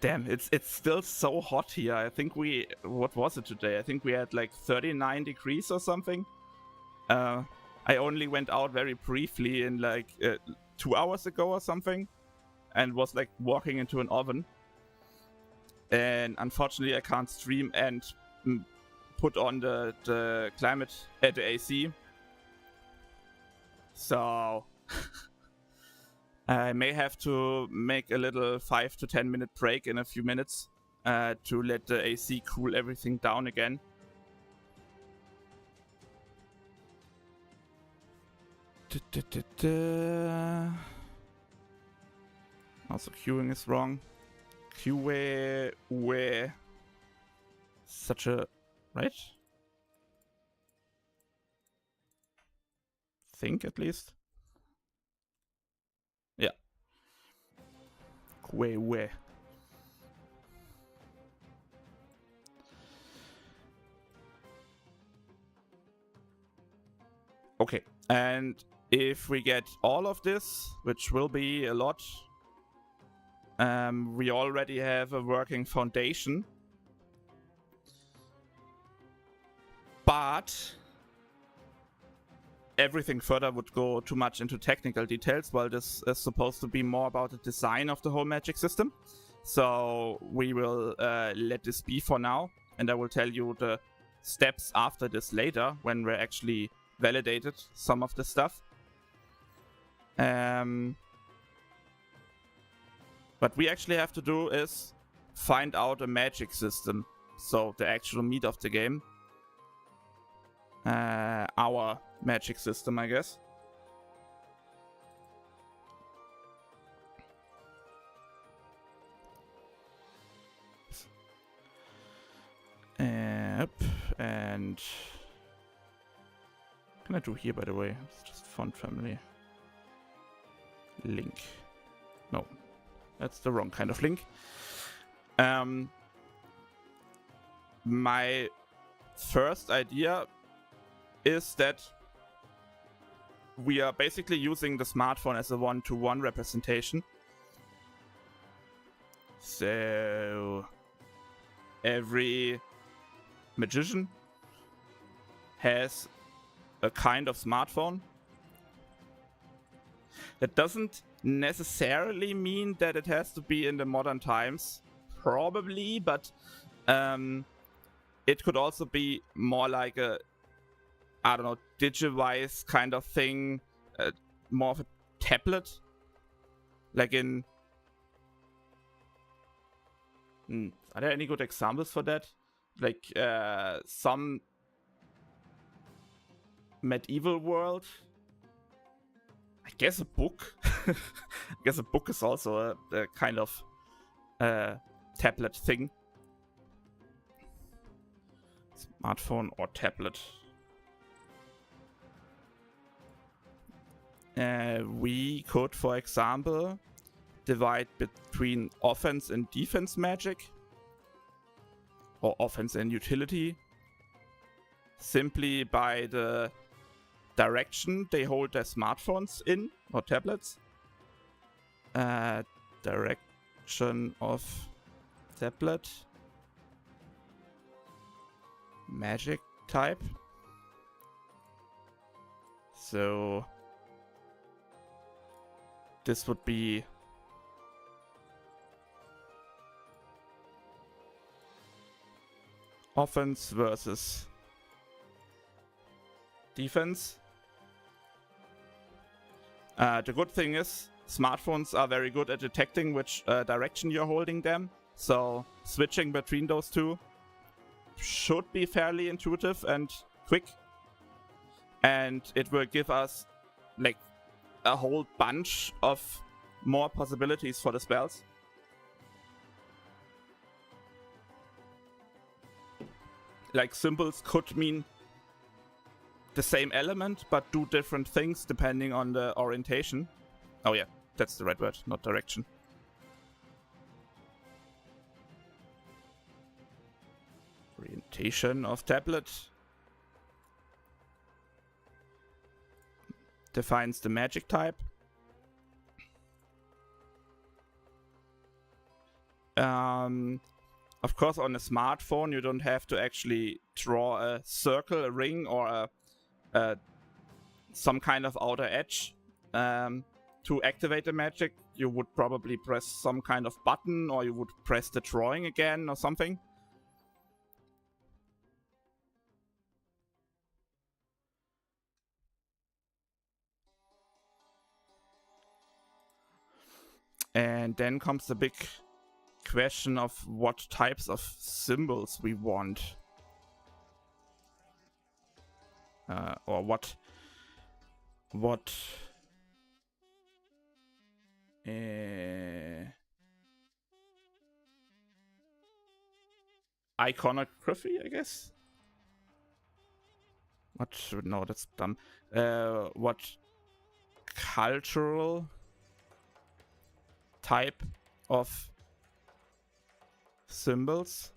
Damn, it's still so hot here. I think what was it today? I think we had like 39 degrees or something. I only went out very briefly in like 2 hours ago or something, and was like walking into an oven. And unfortunately, I can't stream and put on the climate at the AC. So I may have to make a little 5 to 10 minute break in a few minutes to let the AC cool everything down again. Also, queuing is wrong. QA such a right? Think at least. Yeah. QA. Okay, and if we get all of this, which will be a lot, we already have a working foundation. But everything further would go too much into technical details, while this is supposed to be more about the design of the whole magic system. So we will let this be for now, and I will tell you the steps after this later, when we're actually validated some of the stuff. What we actually have to do is find out a magic system, so the actual meat of the game. Our magic system, I guess. Yep, and what can I do here, by the way? It's just font family. Link. No, that's the wrong kind of link. My first idea is that we are basically using the smartphone as a one-to-one representation. So every magician has a kind of smartphone. That doesn't necessarily mean that it has to be in the modern times, probably, but it could also be more like a, I don't know, Digivice kind of thing, more of a tablet, like in... Are there any good examples for that? Like some medieval world? I guess a book. I guess a book is also a kind of tablet thing. Smartphone or tablet. We could, for example, divide between offense and defense magic, or offense and utility, simply by the direction they hold their smartphones in, or tablets. Direction of tablet. Magic type. So this would be offense versus defense. The good thing is smartphones are very good at detecting which direction you're holding them, so switching between those two should be fairly intuitive and quick, and it will give us like a whole bunch of more possibilities for the spells. Like symbols could mean the same element but do different things depending on the orientation. Oh yeah, that's the right word, not direction. Orientation of tablet. Defines the magic type. Of course, on a smartphone, you don't have to actually draw a circle, a ring, or some kind of outer edge to activate the magic. You would probably press some kind of button, or you would press the drawing again or something. And then comes the big question of what types of symbols we want. Or what iconography, I guess. No, that's dumb. What cultural type of symbols?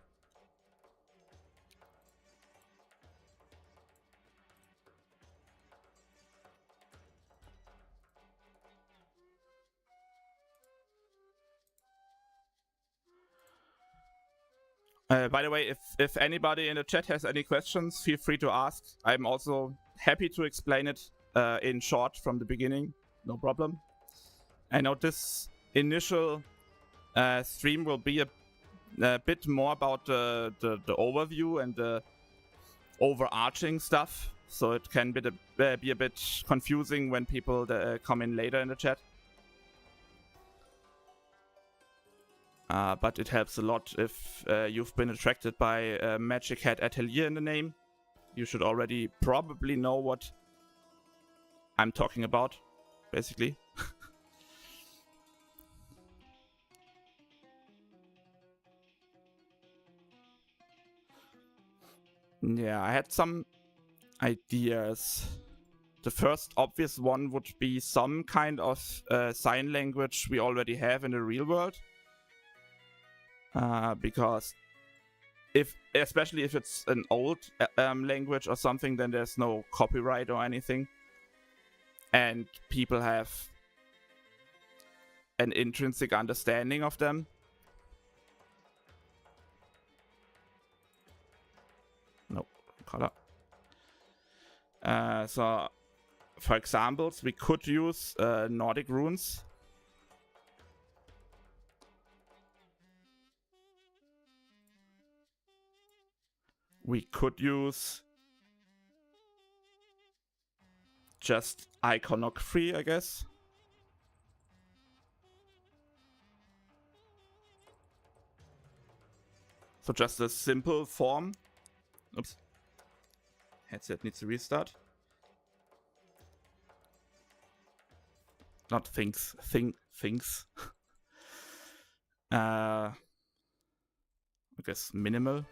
By the way, if anybody in the chat has any questions, feel free to ask. I'm also happy to explain it in short from the beginning. No problem. I know this initial stream will be a bit more about the overview and the overarching stuff, so it can be a bit confusing when people come in later in the chat. But it helps a lot if you've been attracted by Witch Hat Atelier in the name. You should already probably know what I'm talking about, basically. Yeah, I had some ideas. The first obvious one would be some kind of sign language we already have in the real world. Because especially if it's an old language or something, then there's no copyright or anything. And people have an intrinsic understanding of them. No, color. So, for examples, we could use Nordic runes. We could use just iconography, I guess. So just a simple form. Oops. Headset needs to restart. Not things. Things. I guess minimal.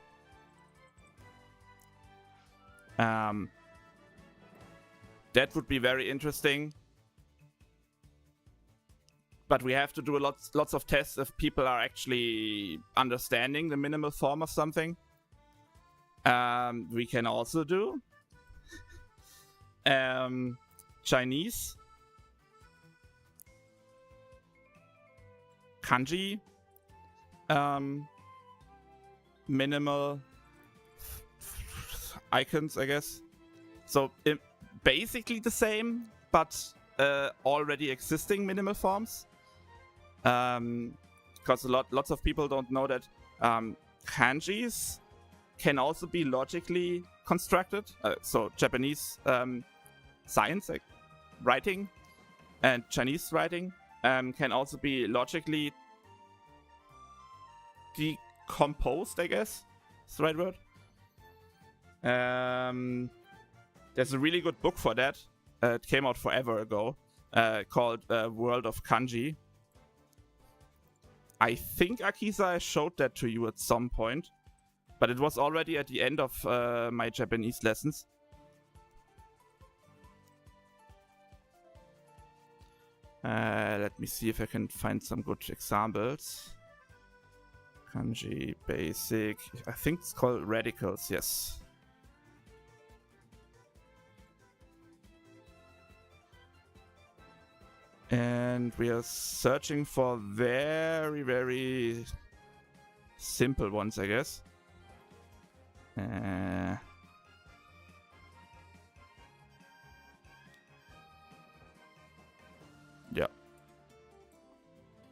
That would be very interesting, but we have to do lots of tests if people are actually understanding the minimal form of something. We can also do Chinese, kanji, minimal icons, I guess. So basically the same, but already existing minimal forms. Because lots of people don't know that kanjis can also be logically constructed. So Japanese science, like writing, and Chinese writing can also be logically decomposed, I guess. Is the right word? There's a really good book for that. It came out forever ago, called World of Kanji. I think, Akisa, I showed that to you at some point, but it was already at the end of my Japanese lessons. Let me see if I can find some good examples. Kanji, basic. I think it's called radicals, yes. And we are searching for very, very simple ones, I guess. Yeah.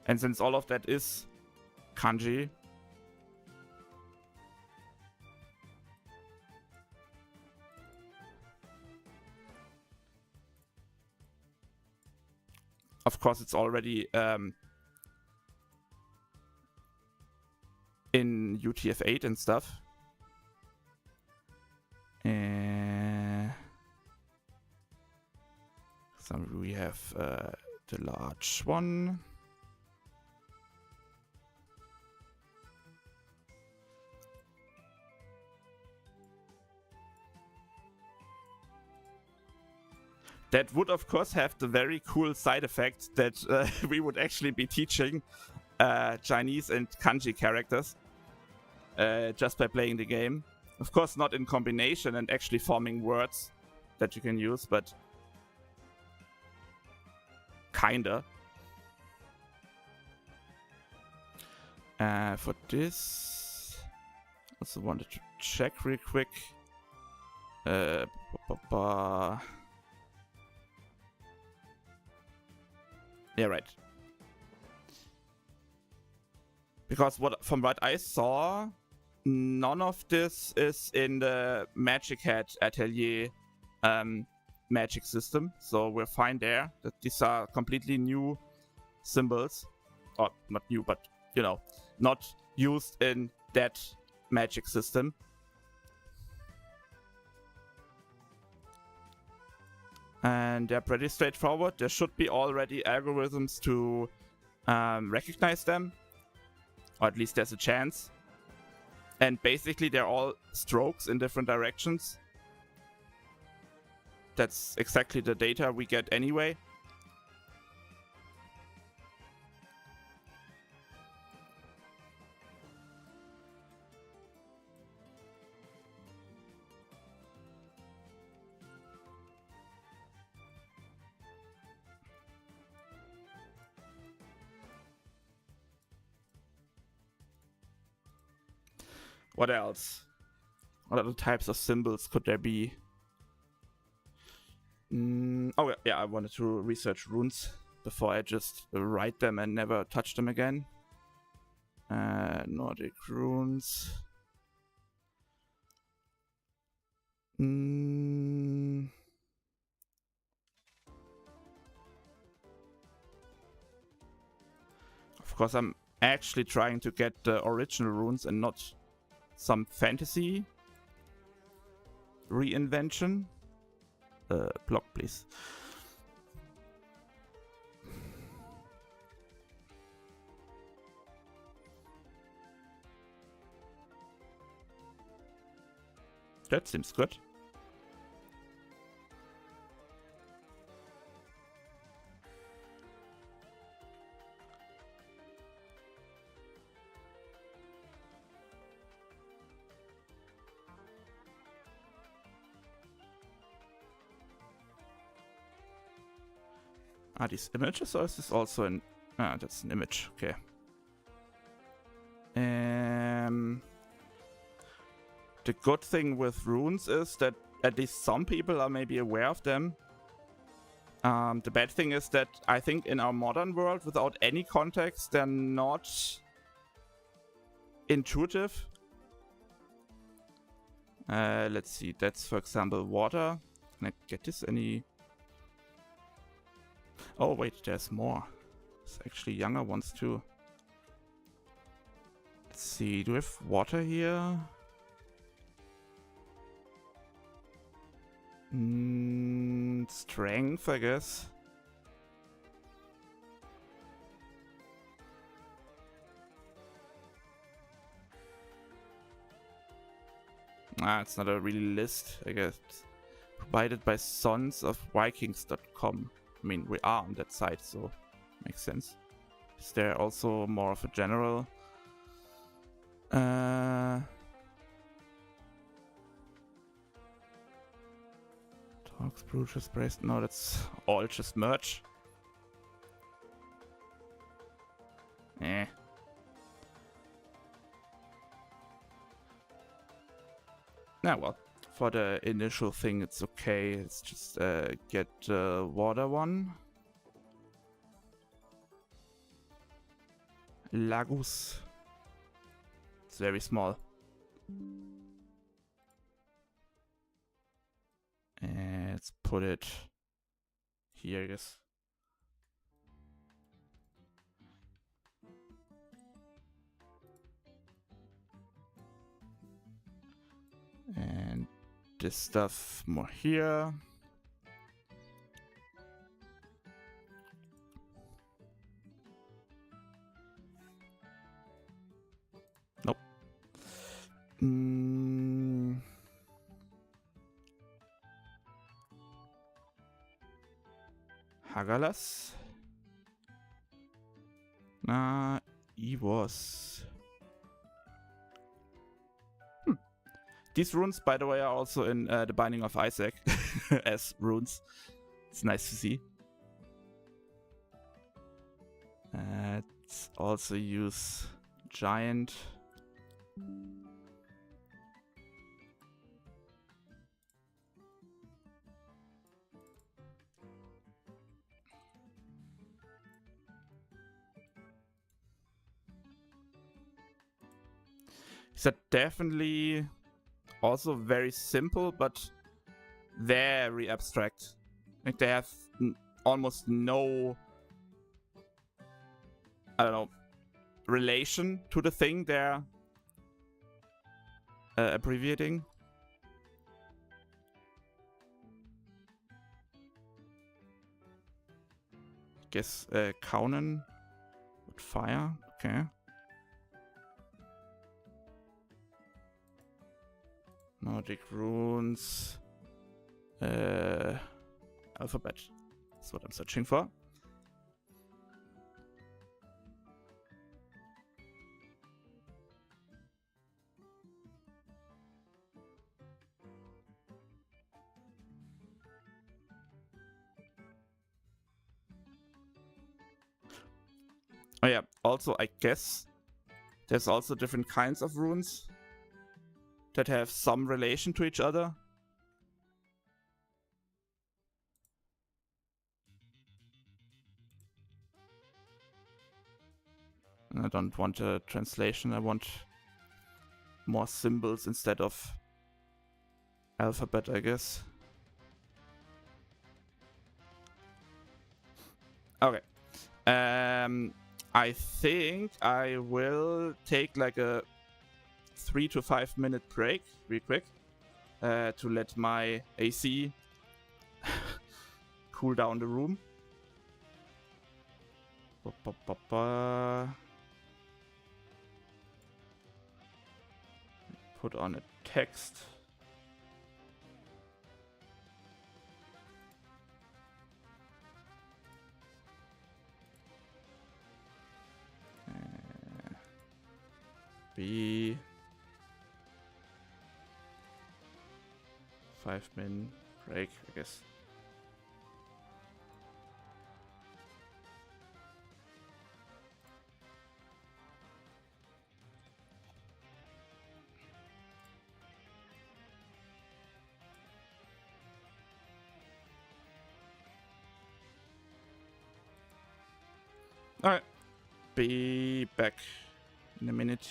And since all of that is kanji, of course it's already in UTF-8 and stuff. So we have the large one. That would of course have the very cool side effect that we would actually be teaching Chinese and kanji characters just by playing the game. Of course not in combination and actually forming words that you can use, but kinda. For this, also wanted to check real quick. Yeah, right. Because from what I saw, none of this is in the Witch Hat Atelier magic system, so we're fine there. That these are completely new symbols, or not new, but you know, not used in that magic system. And they're pretty straightforward. There should be already algorithms to recognize them, or at least there's a chance. And basically they're all strokes in different directions. That's exactly the data we get anyway. What else? What other types of symbols could there be? Oh yeah, I wanted to research runes before I just write them and never touch them again. Nordic runes. Of course, I'm actually trying to get the original runes and not some fantasy reinvention. Block, please. That seems good. Are these images or is this also an... Ah, that's an image, okay. The good thing with runes is that at least some people are maybe aware of them. The bad thing is that I think in our modern world, without any context, they're not intuitive. Let's see, that's for example water. Can I get this any... Oh wait, there's more. There's actually younger ones too. Let's see, do we have water here? Strength, I guess. It's not a really list, I guess. Provided by sons of Vikings.com. I mean, we are on that site, so Makes sense. Is there also more of a general? Talks, brooches, brace. No, that's all just merch. Eh. Nah, well, for the initial thing, it's okay. Let's just get the water one. Lagus. It's very small. And let's put it here, I guess. And this stuff more here. Nope. Hagalas. Evos. These runes, by the way, are also in the Binding of Isaac as runes. It's nice to see. Let's also use Giant. These are definitely also very simple, but very abstract. Like they have almost no, I don't know, relation to the thing they're abbreviating. I guess Kaunen with fire. Okay. Nordic runes. Alphabet. That's what I'm searching for. Oh yeah, also I guess there's also different kinds of runes that have some relation to each other. I don't want a translation, I want more symbols instead of alphabet, I guess. Okay. I think I will take like a 3 to 5 minute break real quick to let my AC cool down the room. Put on a text. B 5-minute break, I guess. Alright, be back in a minute.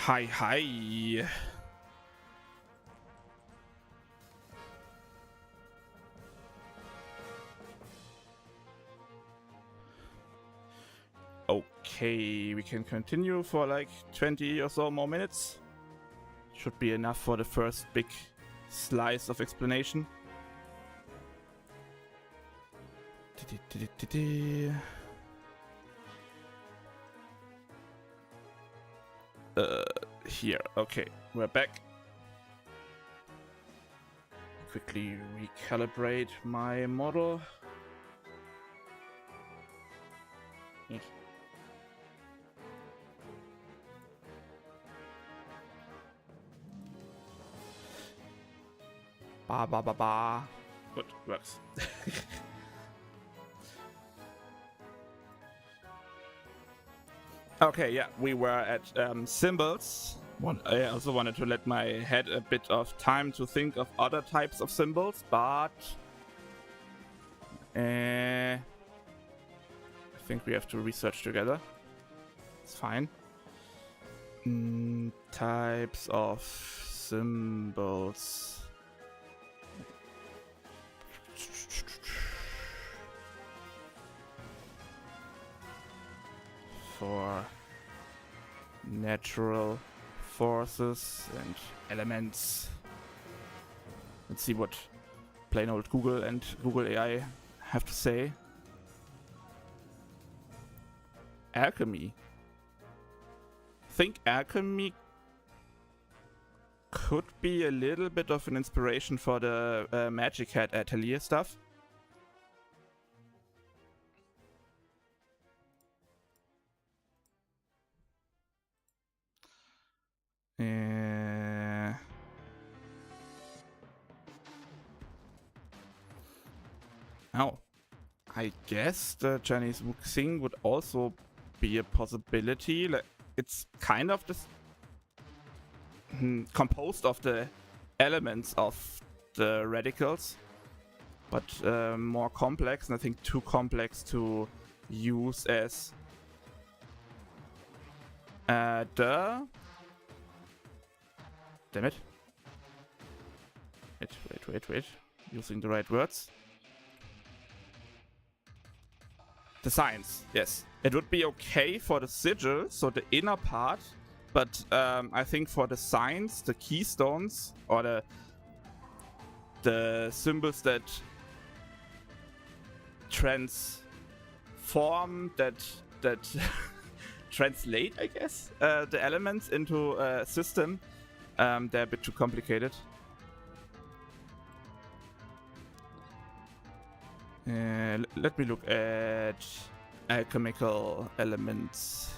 Hi, hi. Okay, we can continue for like 20 or so more minutes. Should be enough for the first big slice of explanation. Here, okay, we're back. Quickly recalibrate my model. Ba ba ba ba. Good, works. Okay, yeah, we were at symbols. I also wanted to let my head a bit of time to think of other types of symbols, but I think we have to research together. It's fine. Types of symbols. For natural forces and elements. Let's see what plain old Google and Google AI have to say. Alchemy. I think alchemy could be a little bit of an inspiration for the Witch Hat Atelier stuff. Oh, I guess the Chinese Wuxing would also be a possibility. Like, it's kind of this composed of the elements of the radicals, but more complex, and I think too complex to use as the... Damn it. Wait. Using the right words. The signs, yes. It would be okay for the sigil, so the inner part, but I think for the signs, the keystones, or the symbols that transform, that translate, I guess, the elements into a system, they're a bit too complicated. Let me look at alchemical elements.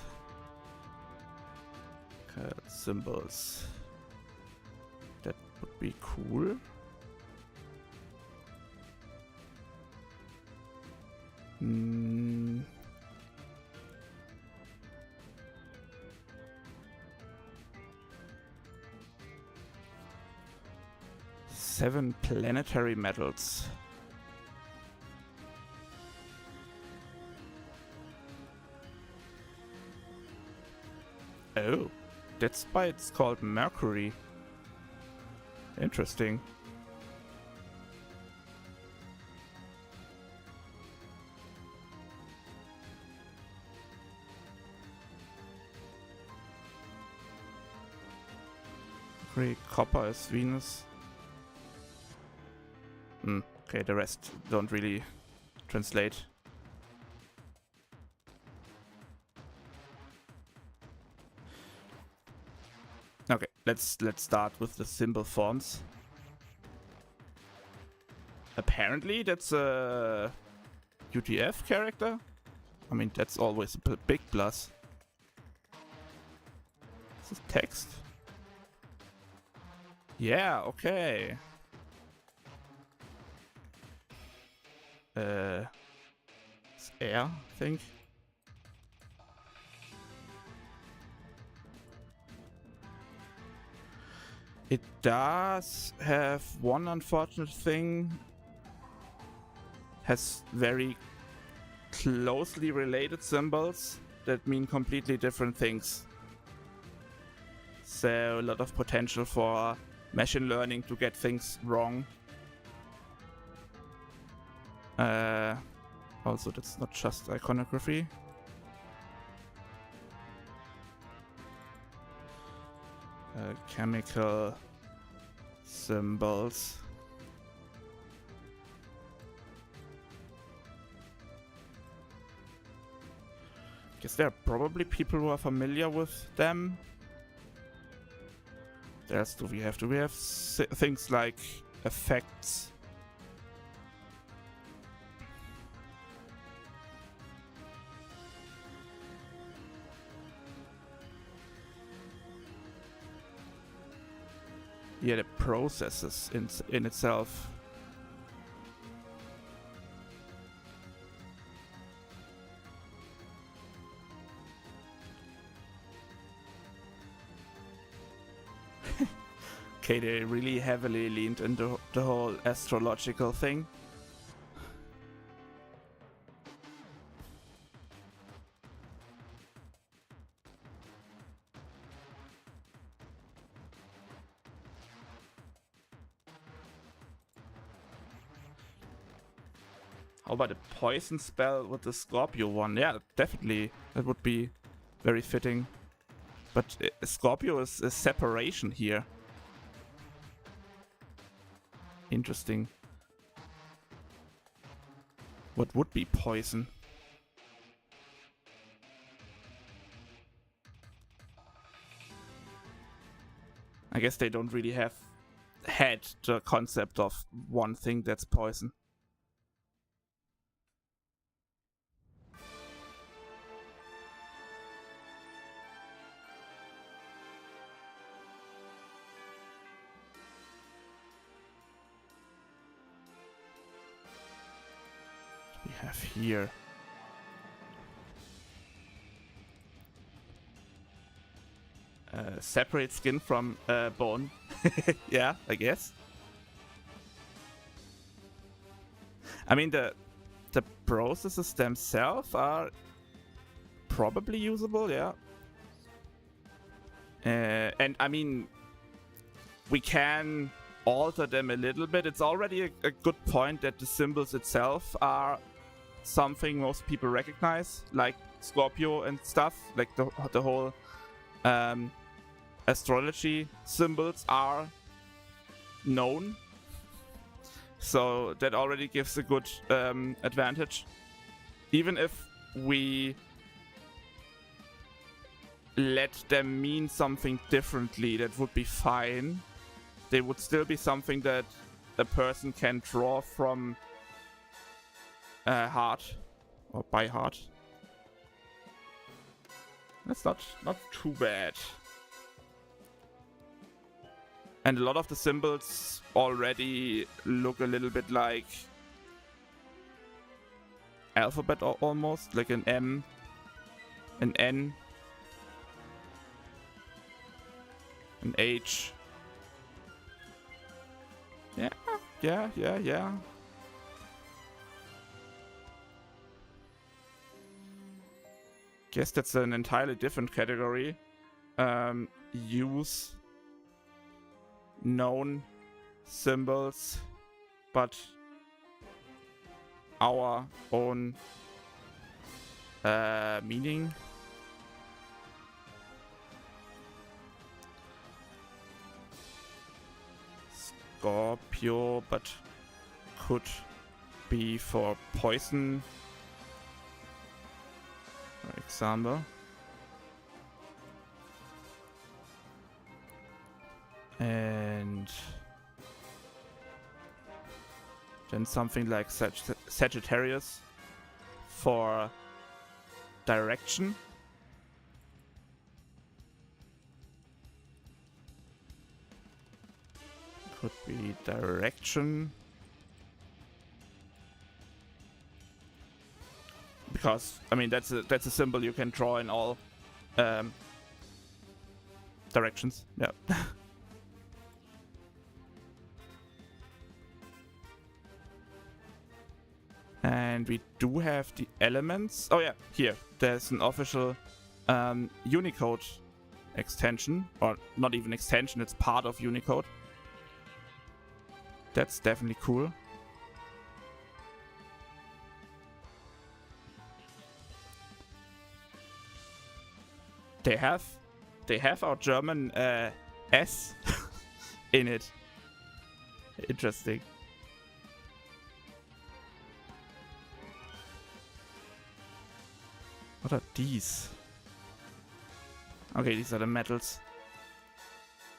Symbols. That would be cool. Seven planetary metals. Oh, that's why it's called Mercury. Interesting. Mercury, copper is Venus. Okay, the rest don't really translate. Okay, let's start with the symbol forms. Apparently that's a UTF character. I mean, that's always a big plus. This is text. Yeah, okay. It's air, I think. It does have one unfortunate thing. Has very closely related symbols that mean completely different things. So a lot of potential for machine learning to get things wrong. Also, that's not just iconography. Chemical symbols. Guess there are probably people who are familiar with them. What else do we have? Do we have things like effects? Yeah, the processes in itself. Okay, they really heavily leaned into the whole astrological thing. How about a poison spell with the Scorpio one? Yeah, definitely. That would be very fitting. But Scorpio is a separation here. Interesting. What would be poison? I guess they don't really have had the concept of one thing that's poison. We have here. Separate skin from bone. Yeah, I guess. I mean, the processes themselves are probably usable, yeah. And I mean, we can alter them a little bit. It's already a good point that the symbols itself are something most people recognize, like Scorpio and stuff. Like the whole astrology symbols are known, so that already gives a good advantage. Even if we let them mean something differently, that would be fine. They would still be something that a person can draw from heart or by heart. That's not too bad. And a lot of the symbols already look a little bit like alphabet, almost like an M, an N, an H. Yeah. Guess that's an entirely different category. Use known symbols, but our own meaning. Scorpio, but could be for poison, for example. And then something like Sagittarius for direction. Could be direction. Because I mean that's a symbol you can draw in all directions. Yeah. And we do have the elements. Oh yeah, here. There's an official Unicode extension, or not even extension, it's part of Unicode. That's definitely cool. They have our German S in it. Interesting. What are these? Okay, these are the metals.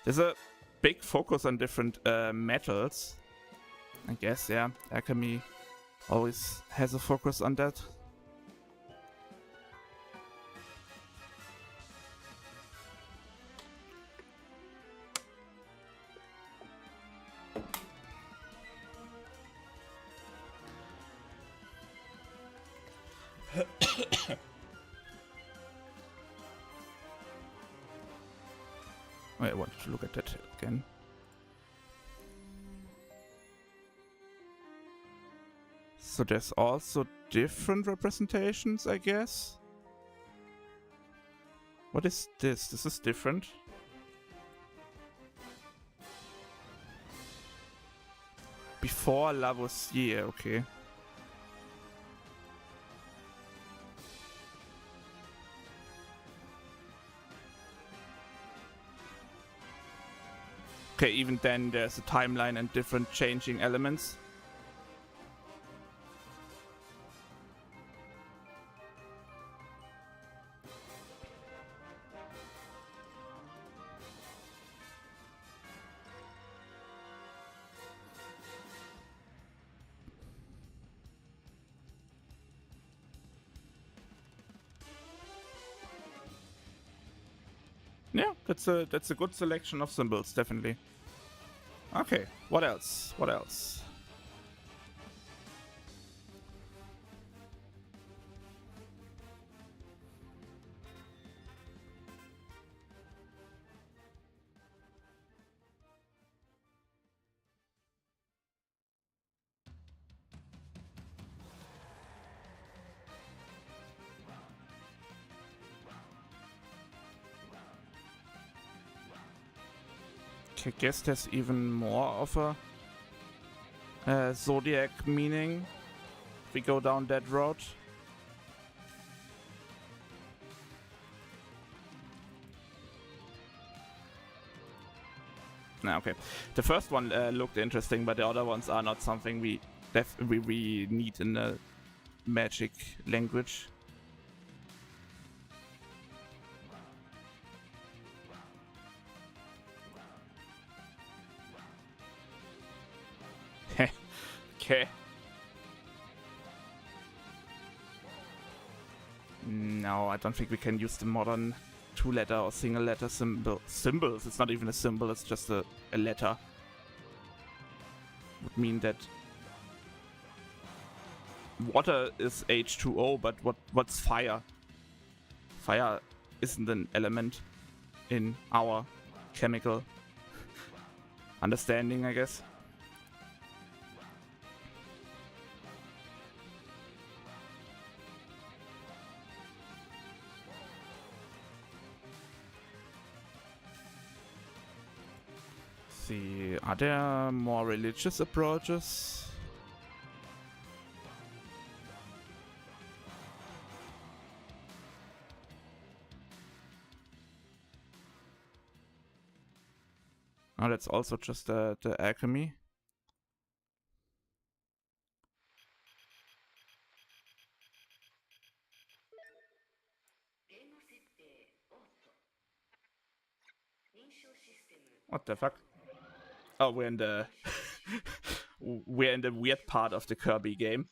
There's a big focus on different metals. I guess, yeah. Alchemy always has a focus on that. I wanted to look at that again. So there's also different representations, I guess. What is this? This is different. Before Lavoisier, okay. Okay, even then there's a timeline and different changing elements. Yeah, that's a good selection of symbols, definitely. Okay, what else? What else? I guess there's even more of a zodiac meaning if we go down that road. Nah, okay. The first one looked interesting, but the other ones are not something we need in the magic language. Okay. No, I don't think we can use the modern two-letter or single-letter symbols. It's not even a symbol, it's just a letter. Would mean that water is H2O, but what's fire? Fire isn't an element in our chemical understanding, I guess. See, are there more religious approaches? Oh, that's also just the alchemy. What the fuck? Oh, we're in the we're in the weird part of the Kirby game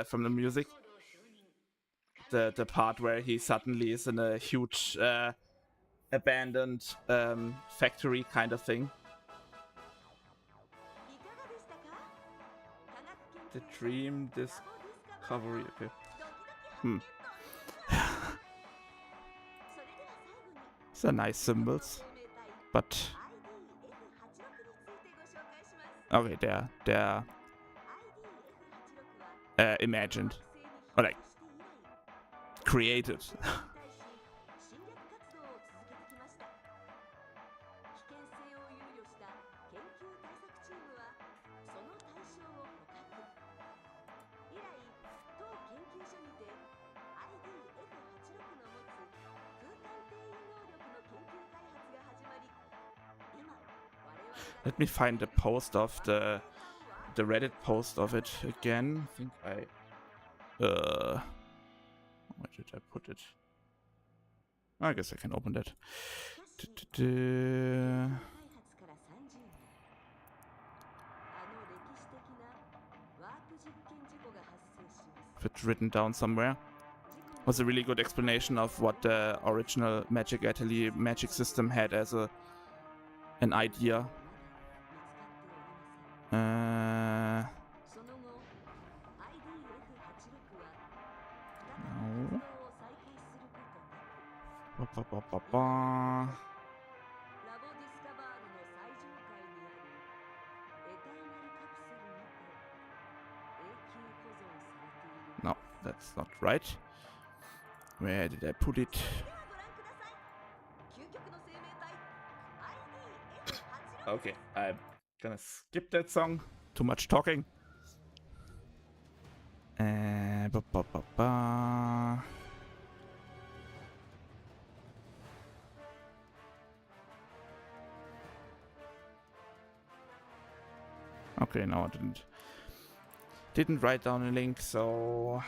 from the music. The part where he suddenly is in a huge abandoned factory kind of thing. The dream discovery. Okay. These are nice symbols, but okay, they're imagined or like created. Let me find the post of the Reddit post of it again. I think where did I put it? I guess I can open that. If it's written down somewhere. Was a really good explanation of what the original Magic Atelier magic system had as an idea. No. No, that's not right. Where did I put it? Okay, I'm gonna skip that song. Too much talking. Okay, no, I didn't write down a link, so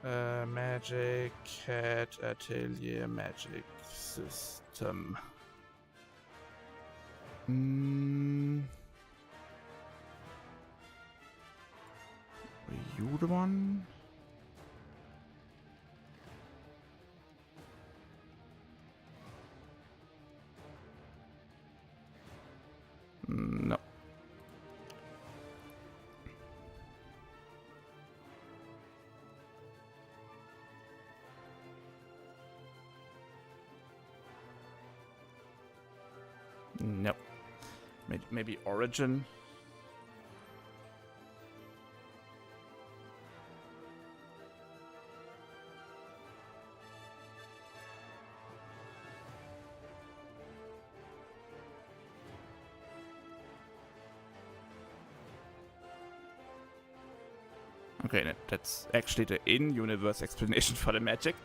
Magic Hat Atelier magic system. Were you the one? No. Nope. Maybe Origin. Okay, that's actually the in-universe explanation for the magic.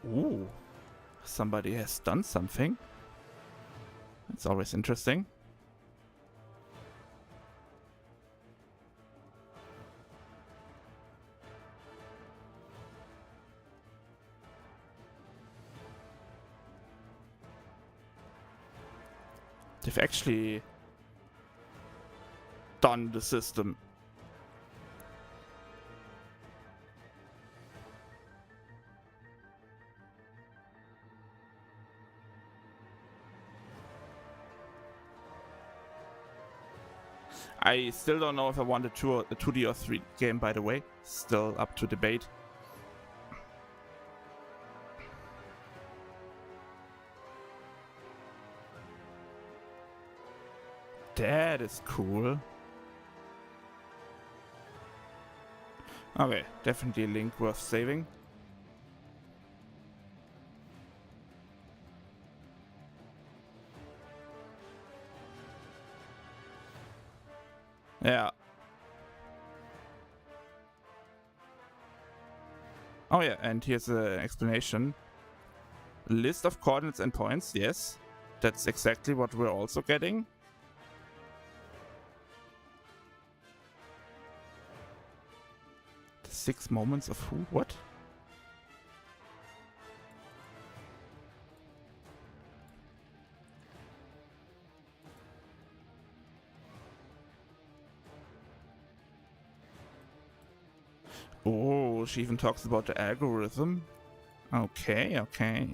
Ooh, somebody has done something. It's always interesting. They've actually done the system. I still don't know if I want a 2D or 3D game, by the way. Still up to debate. That is cool. Okay, definitely a link worth saving. Yeah. Oh yeah, and here's an explanation. List of coordinates and points, yes. That's exactly what we're also getting. The 6 moments of who? What? Oh, she even talks about the algorithm. Okay, okay.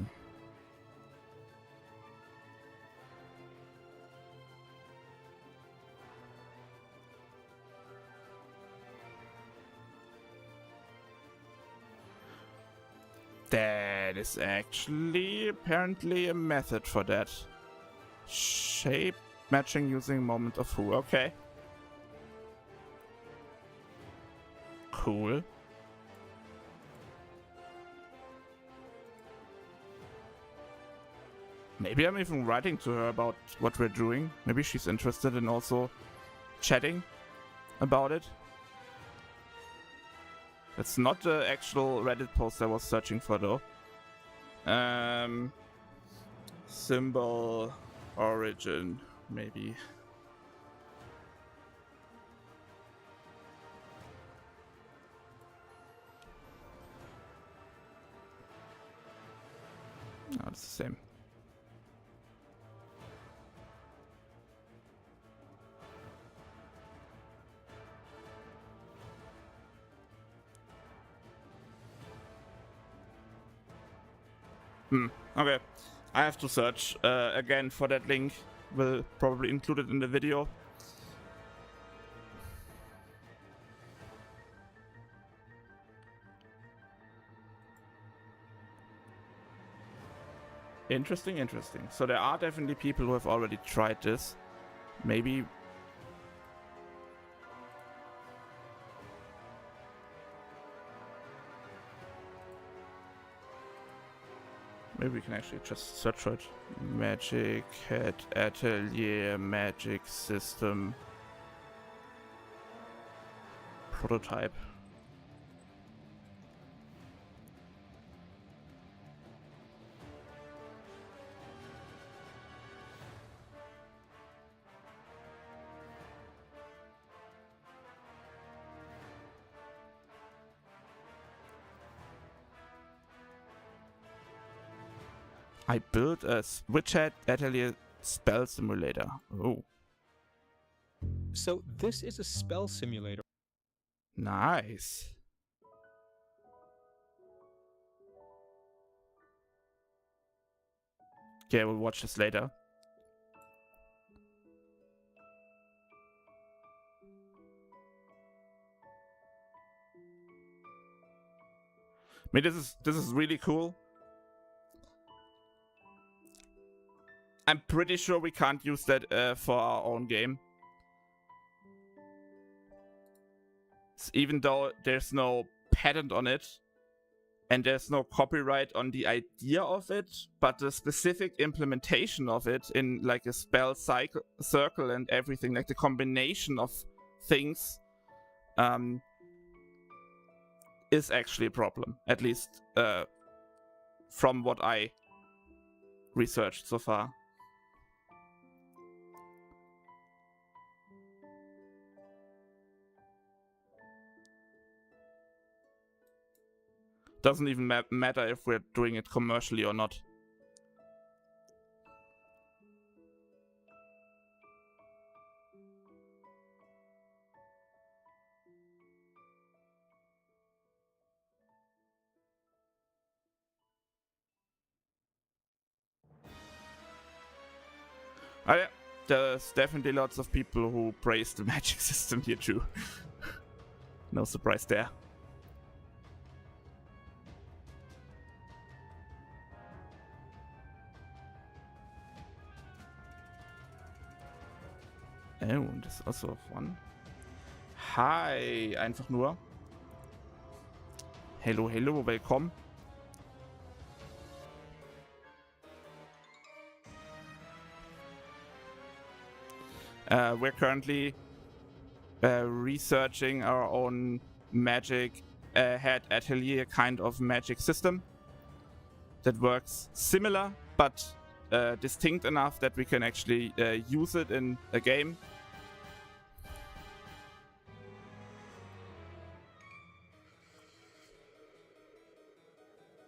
That is actually apparently a method for that. Shape matching using moment of who. Okay. Cool. Maybe I'm even writing to her about what we're doing. Maybe she's interested in also chatting about it. That's not the actual Reddit post I was searching for though. Symbol origin, maybe. No, it's the same. Okay. I have to search again for that link. Will probably include it in the video. Interesting, interesting. So there are definitely people who have already tried this. Maybe... Maybe we can actually just search for it. Witch Hat Atelier, magic system, prototype. I built a Witch Hat Atelier spell simulator. Oh. So this is a spell simulator. Nice. Okay, we'll watch this later. I mean, this is really cool. I'm pretty sure we can't use that for our own game. Even though there's no patent on it and there's no copyright on the idea of it, but the specific implementation of it in like a spell circle and everything, like the combination of things, is actually a problem. At least from what I researched so far. Doesn't even matter if we're doing it commercially or not. Oh, yeah. There's definitely lots of people who praise the magic system here too. No surprise there. Oh, das ist also one. Hi, einfach nur. Hello, hello, willkommen. We're currently researching our own magic hat atelier kind of magic system that works similar but distinct enough that we can actually use it in a game.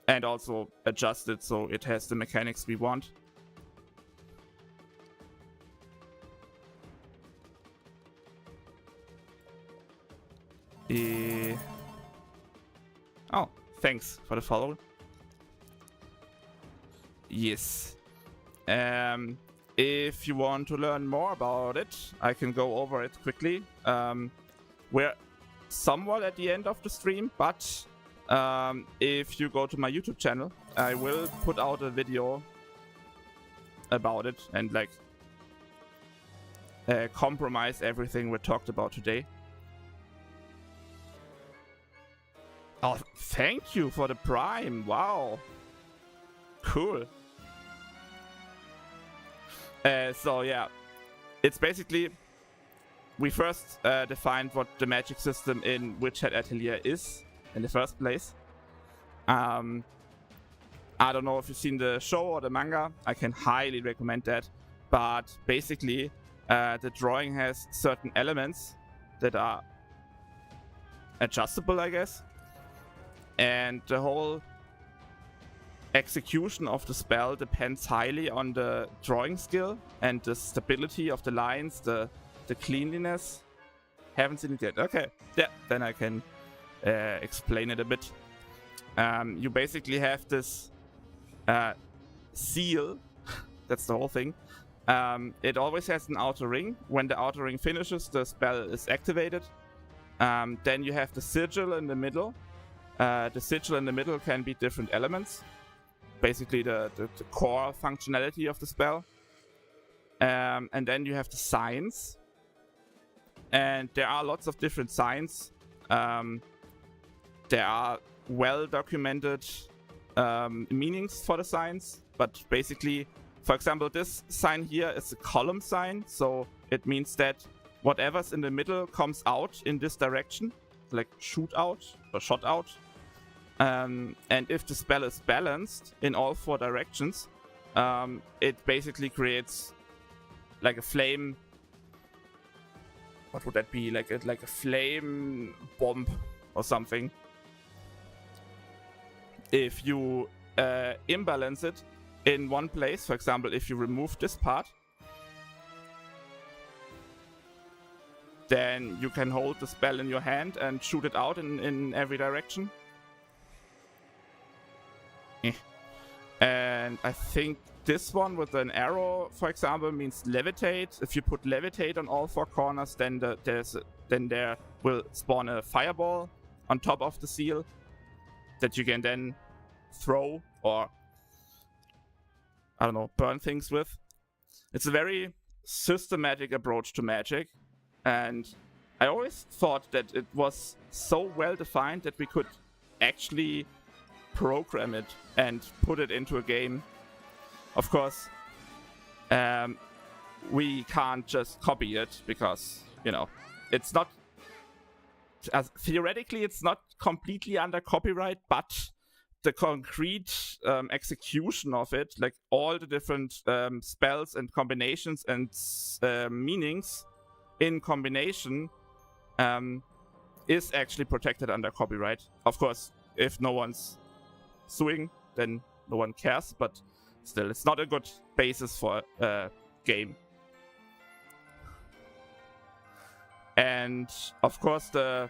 And also adjust it so it has the mechanics we want. Oh, thanks for the follow. Yes. If you want to learn more about it, I can go over it quickly. We're somewhat at the end of the stream, but if you go to my YouTube channel, I will put out a video about it and like compromise everything we talked about today. Oh, thank you for the Prime. Wow. Cool. So yeah, it's basically, we first defined what the magic system in Witch Hat Atelier is in the first place. I don't know if you've seen the show or the manga. I can highly recommend that. But basically, the drawing has certain elements that are adjustable, I guess. And the whole execution of the spell depends highly on the drawing skill and the stability of the lines, the cleanliness. Haven't seen it yet. Okay, yeah, then I can explain it a bit. You basically have this seal. That's the whole thing. It always has an outer ring. When the outer ring finishes, the spell is activated. Then you have the sigil in the middle. The sigil in the middle can be different elements. Basically the core functionality of the spell. And then you have the signs. And there are lots of different signs. There are well-documented meanings for the signs. But basically, for example, this sign here is a column sign. So it means that whatever's in the middle comes out in this direction. Like shoot out or shot out. And if the spell is balanced in all 4 directions, it basically creates like a flame. What would that be? Like a flame bomb or something. If you imbalance it in one place, for example, if you remove this part, then you can hold the spell in your hand and shoot it out in every direction. And I think this one with an arrow, for example, means levitate. If you put levitate on all 4 corners, then there will spawn a fireball on top of the seal that you can then throw or, I don't know, burn things with. It's a very systematic approach to magic, and I always thought that it was so well defined that we could actually program it and put it into a game. Of course, we can't just copy it because, you know, it's not, theoretically it's not completely under copyright, but the concrete execution of it, like all the different spells and combinations and meanings in combination, is actually protected under copyright. Of course, if no one's suing, then no one cares, but still, it's not a good basis for a game. And of course, the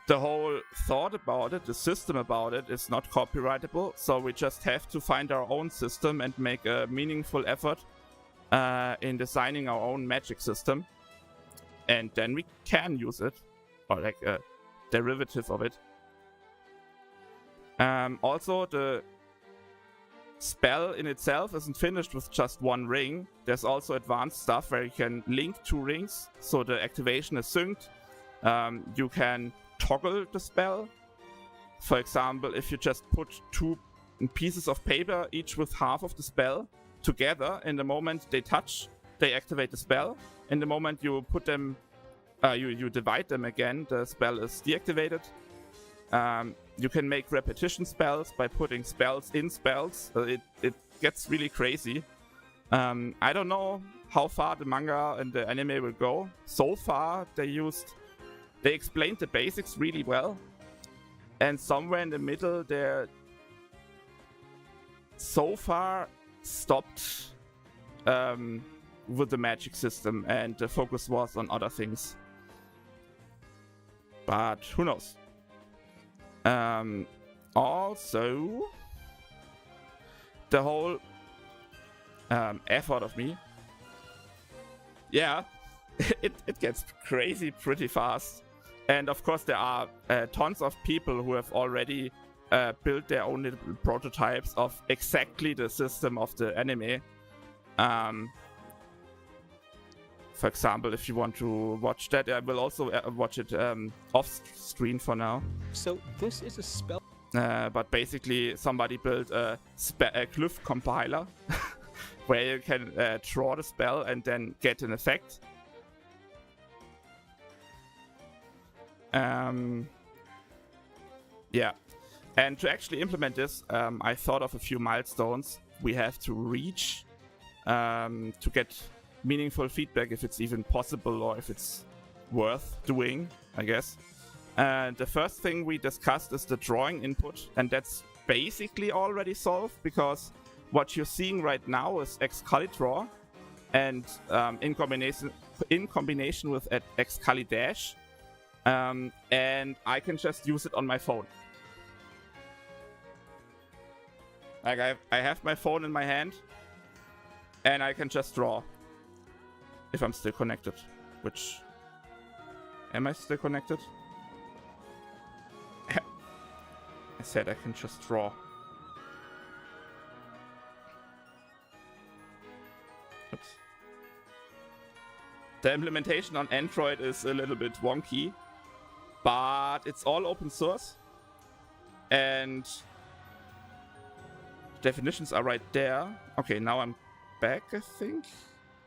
whole thought about it, the system about it, is not copyrightable, so we just have to find our own system and make a meaningful effort in designing our own magic system, and then we can use it, or like a derivative of it. Also, the spell in itself isn't finished with just 1 ring. There's also advanced stuff where you can link 2 rings, so the activation is synced. You can toggle the spell. For example, if you just put 2 pieces of paper, each with half of the spell, together, in the moment they touch, they activate the spell. In the moment you put them, you divide them again, the spell is deactivated. You can make repetition spells by putting spells in spells. It gets really crazy. I don't know how far the manga and the anime will go. So far, they explained the basics really well. And somewhere in the middle, they're so far stopped with the magic system, and the focus was on other things. But who knows? Also, the whole effort of me, yeah, it gets crazy pretty fast. And of course, there are tons of people who have already built their own little prototypes of exactly the system of the anime. For example, if you want to watch that, I will also watch it off screen for now. So this is a spell. But basically, somebody built a glyph compiler where you can draw the spell and then get an effect. Yeah, and to actually implement this, I thought of a few milestones we have to reach to get meaningful feedback, if it's even possible or if it's worth doing, I guess. And the first thing we discussed is the drawing input, and that's basically already solved, because what you're seeing right now is Excalidraw, and in combination with Excalidash, and I can just use it on my phone. Like I have my phone in my hand, and I can just draw if I'm still connected. Which, am I still connected? I said I can just draw. Oops. The implementation on Android is a little bit wonky, but it's all open source, and definitions are right there. Okay, now I'm back, I think.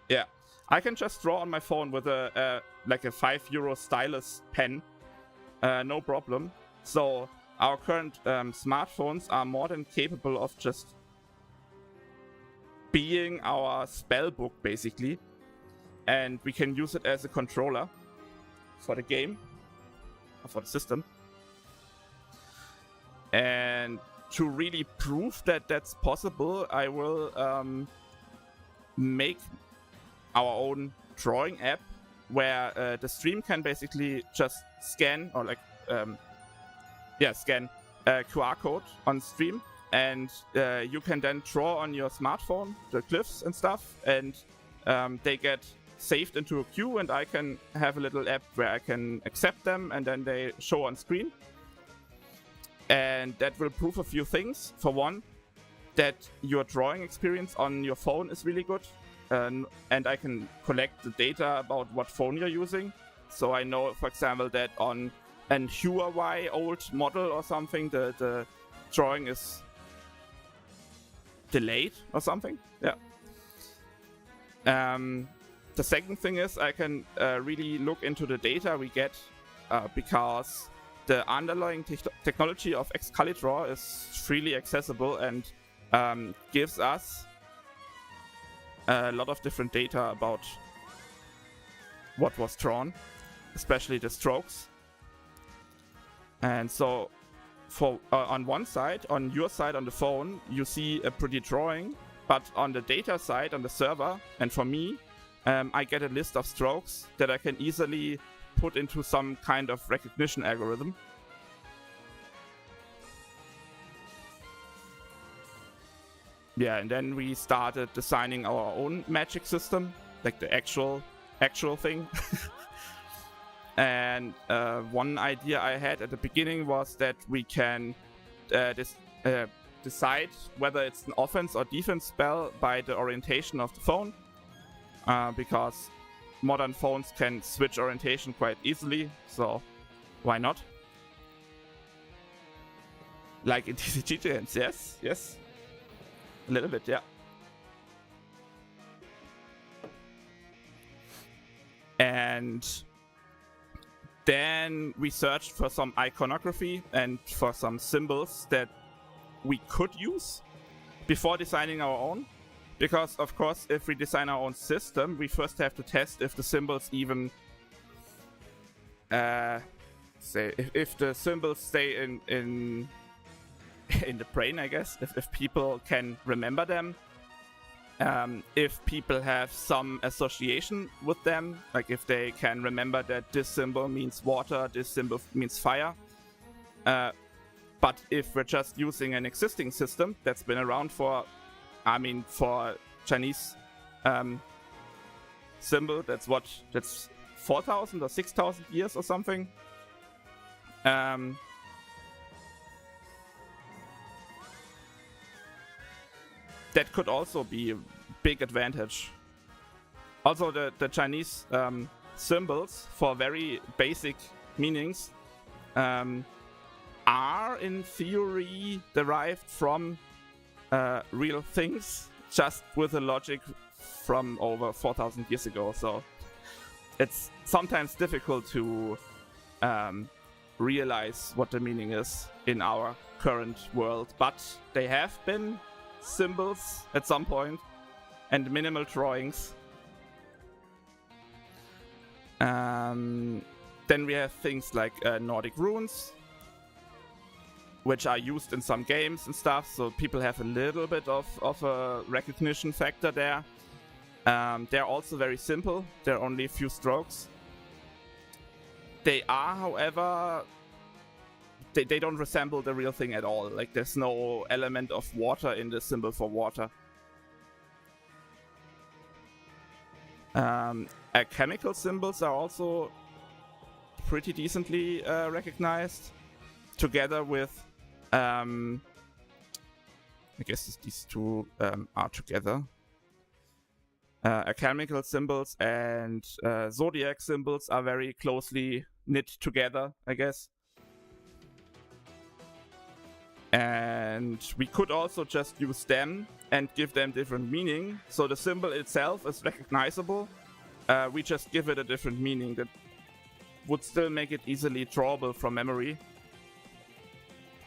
Yeah, I can just draw on my phone with a like a €5 stylus pen, no problem. So our current smartphones are more than capable of just being our spell book, basically, and we can use it as a controller for the game, or for the system. And to really prove that that's possible, I will make our own drawing app where the stream can basically just scan, or like scan a QR code on stream, and you can then draw on your smartphone the glyphs and stuff, and they get saved into a queue, and I can have a little app where I can accept them, and then they show on screen. And that will prove a few things. For one, that your drawing experience on your phone is really good, and I can collect the data about what phone you're using. So I know, for example, that on an Huawei old model or something, the drawing is delayed or something. Yeah. The second thing is I can really look into the data we get, because the underlying technology of Excalidraw is freely accessible and gives us a lot of different data about what was drawn, especially the strokes. And so for on one side, on your side on the phone, you see a pretty drawing, but on the data side, on the server, and for me, I get a list of strokes that I can easily put into some kind of recognition algorithm. Yeah, and then we started designing our own magic system, like the actual thing. And one idea I had at the beginning was that we can decide whether it's an offense or defense spell by the orientation of the phone, because modern phones can switch orientation quite easily, so why not? Like in TCG games, yes. A little bit, yeah. And then we searched for some iconography and for some symbols that we could use before designing our own. Because, of course, if we design our own system, we first have to test if the symbols even... if the symbols stay in the brain, I guess. If people can remember them. If people have some association with them. Like if they can remember that this symbol means water, this symbol means fire. But if we're just using an existing system that's been around for Chinese symbol, that's 4,000 or 6,000 years or something. That could also be a big advantage. Also, the Chinese symbols for very basic meanings are in theory derived from real things, just with a logic from over 4,000 years ago. So it's sometimes difficult to realize what the meaning is in our current world. But they have been symbols at some point and minimal drawings. Then we have things like Nordic runes, which are used in some games and stuff, so people have a little bit of a recognition factor there. They're also very simple. They're only a few strokes. They are, however, they don't resemble the real thing at all. Like, there's no element of water in the symbol for water. Chemical symbols are also pretty decently recognized, together with I guess these two are together. Chemical symbols and zodiac symbols are very closely knit together, I guess. And we could also just use them and give them different meaning. So the symbol itself is recognizable. We just give it a different meaning that would still make it easily drawable from memory.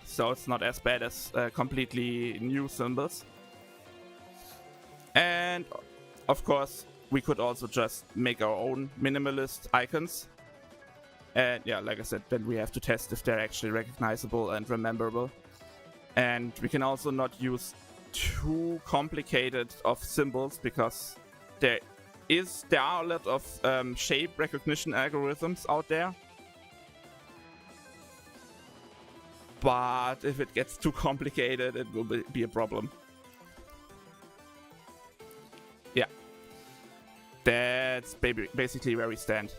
So it's not as bad as completely new symbols. And of course, we could also just make our own minimalist icons. And yeah, like I said, then we have to test if they're actually recognizable and rememberable. And we can also not use too complicated of symbols, because there are a lot of shape recognition algorithms out there. But if it gets too complicated, it will be a problem. Yeah. That's basically where we stand.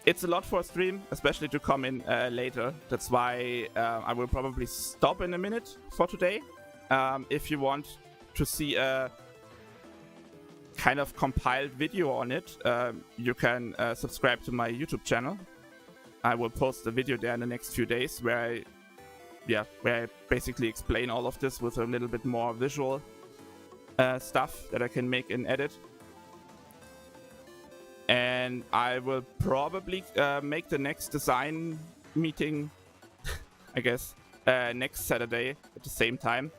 It's a lot for a stream, especially to come in later. That's why I will probably stop in a minute for today. If you want to see a kind of compiled video on it, you can subscribe to my YouTube channel. I will post a video there in the next few days where I basically explain all of this with a little bit more visual stuff that I can make and edit. And I will probably make the next design meeting, I guess, next Saturday at the same time.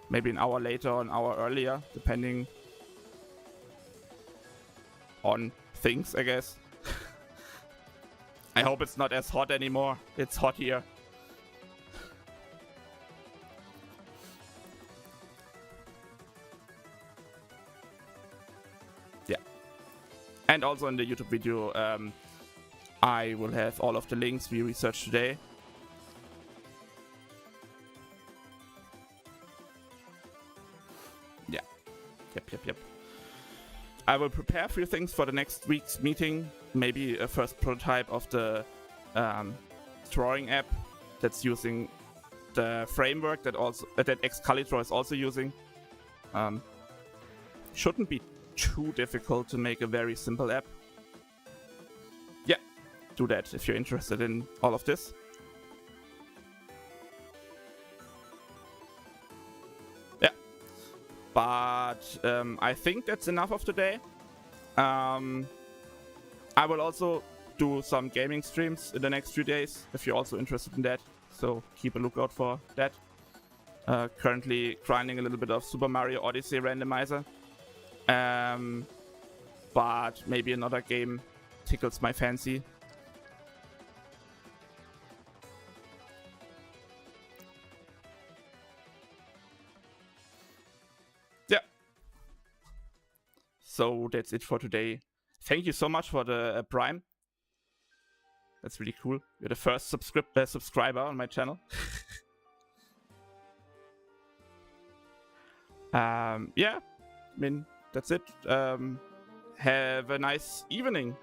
Maybe an hour later or an hour earlier, depending on things, I guess. I hope it's not as hot anymore. It's hot here. Yeah. And also in the YouTube video, I will have all of the links we researched today. Yeah. Yep. I will prepare a few things for the next week's meeting. Maybe a first prototype of the drawing app that's using the framework that Excalibur is also using. Shouldn't be too difficult to make a very simple app. Yeah, do that if you're interested in all of this. Yeah, but I think that's enough of today. I will also do some gaming streams in the next few days if you're also interested in that, so keep a lookout for that. Currently grinding a little bit of Super Mario Odyssey randomizer. But maybe another game tickles my fancy. Yeah. So that's it for today. Thank you so much for the Prime. That's really cool. You're the first subscriber on my channel. Yeah, I mean, that's it. Have a nice evening.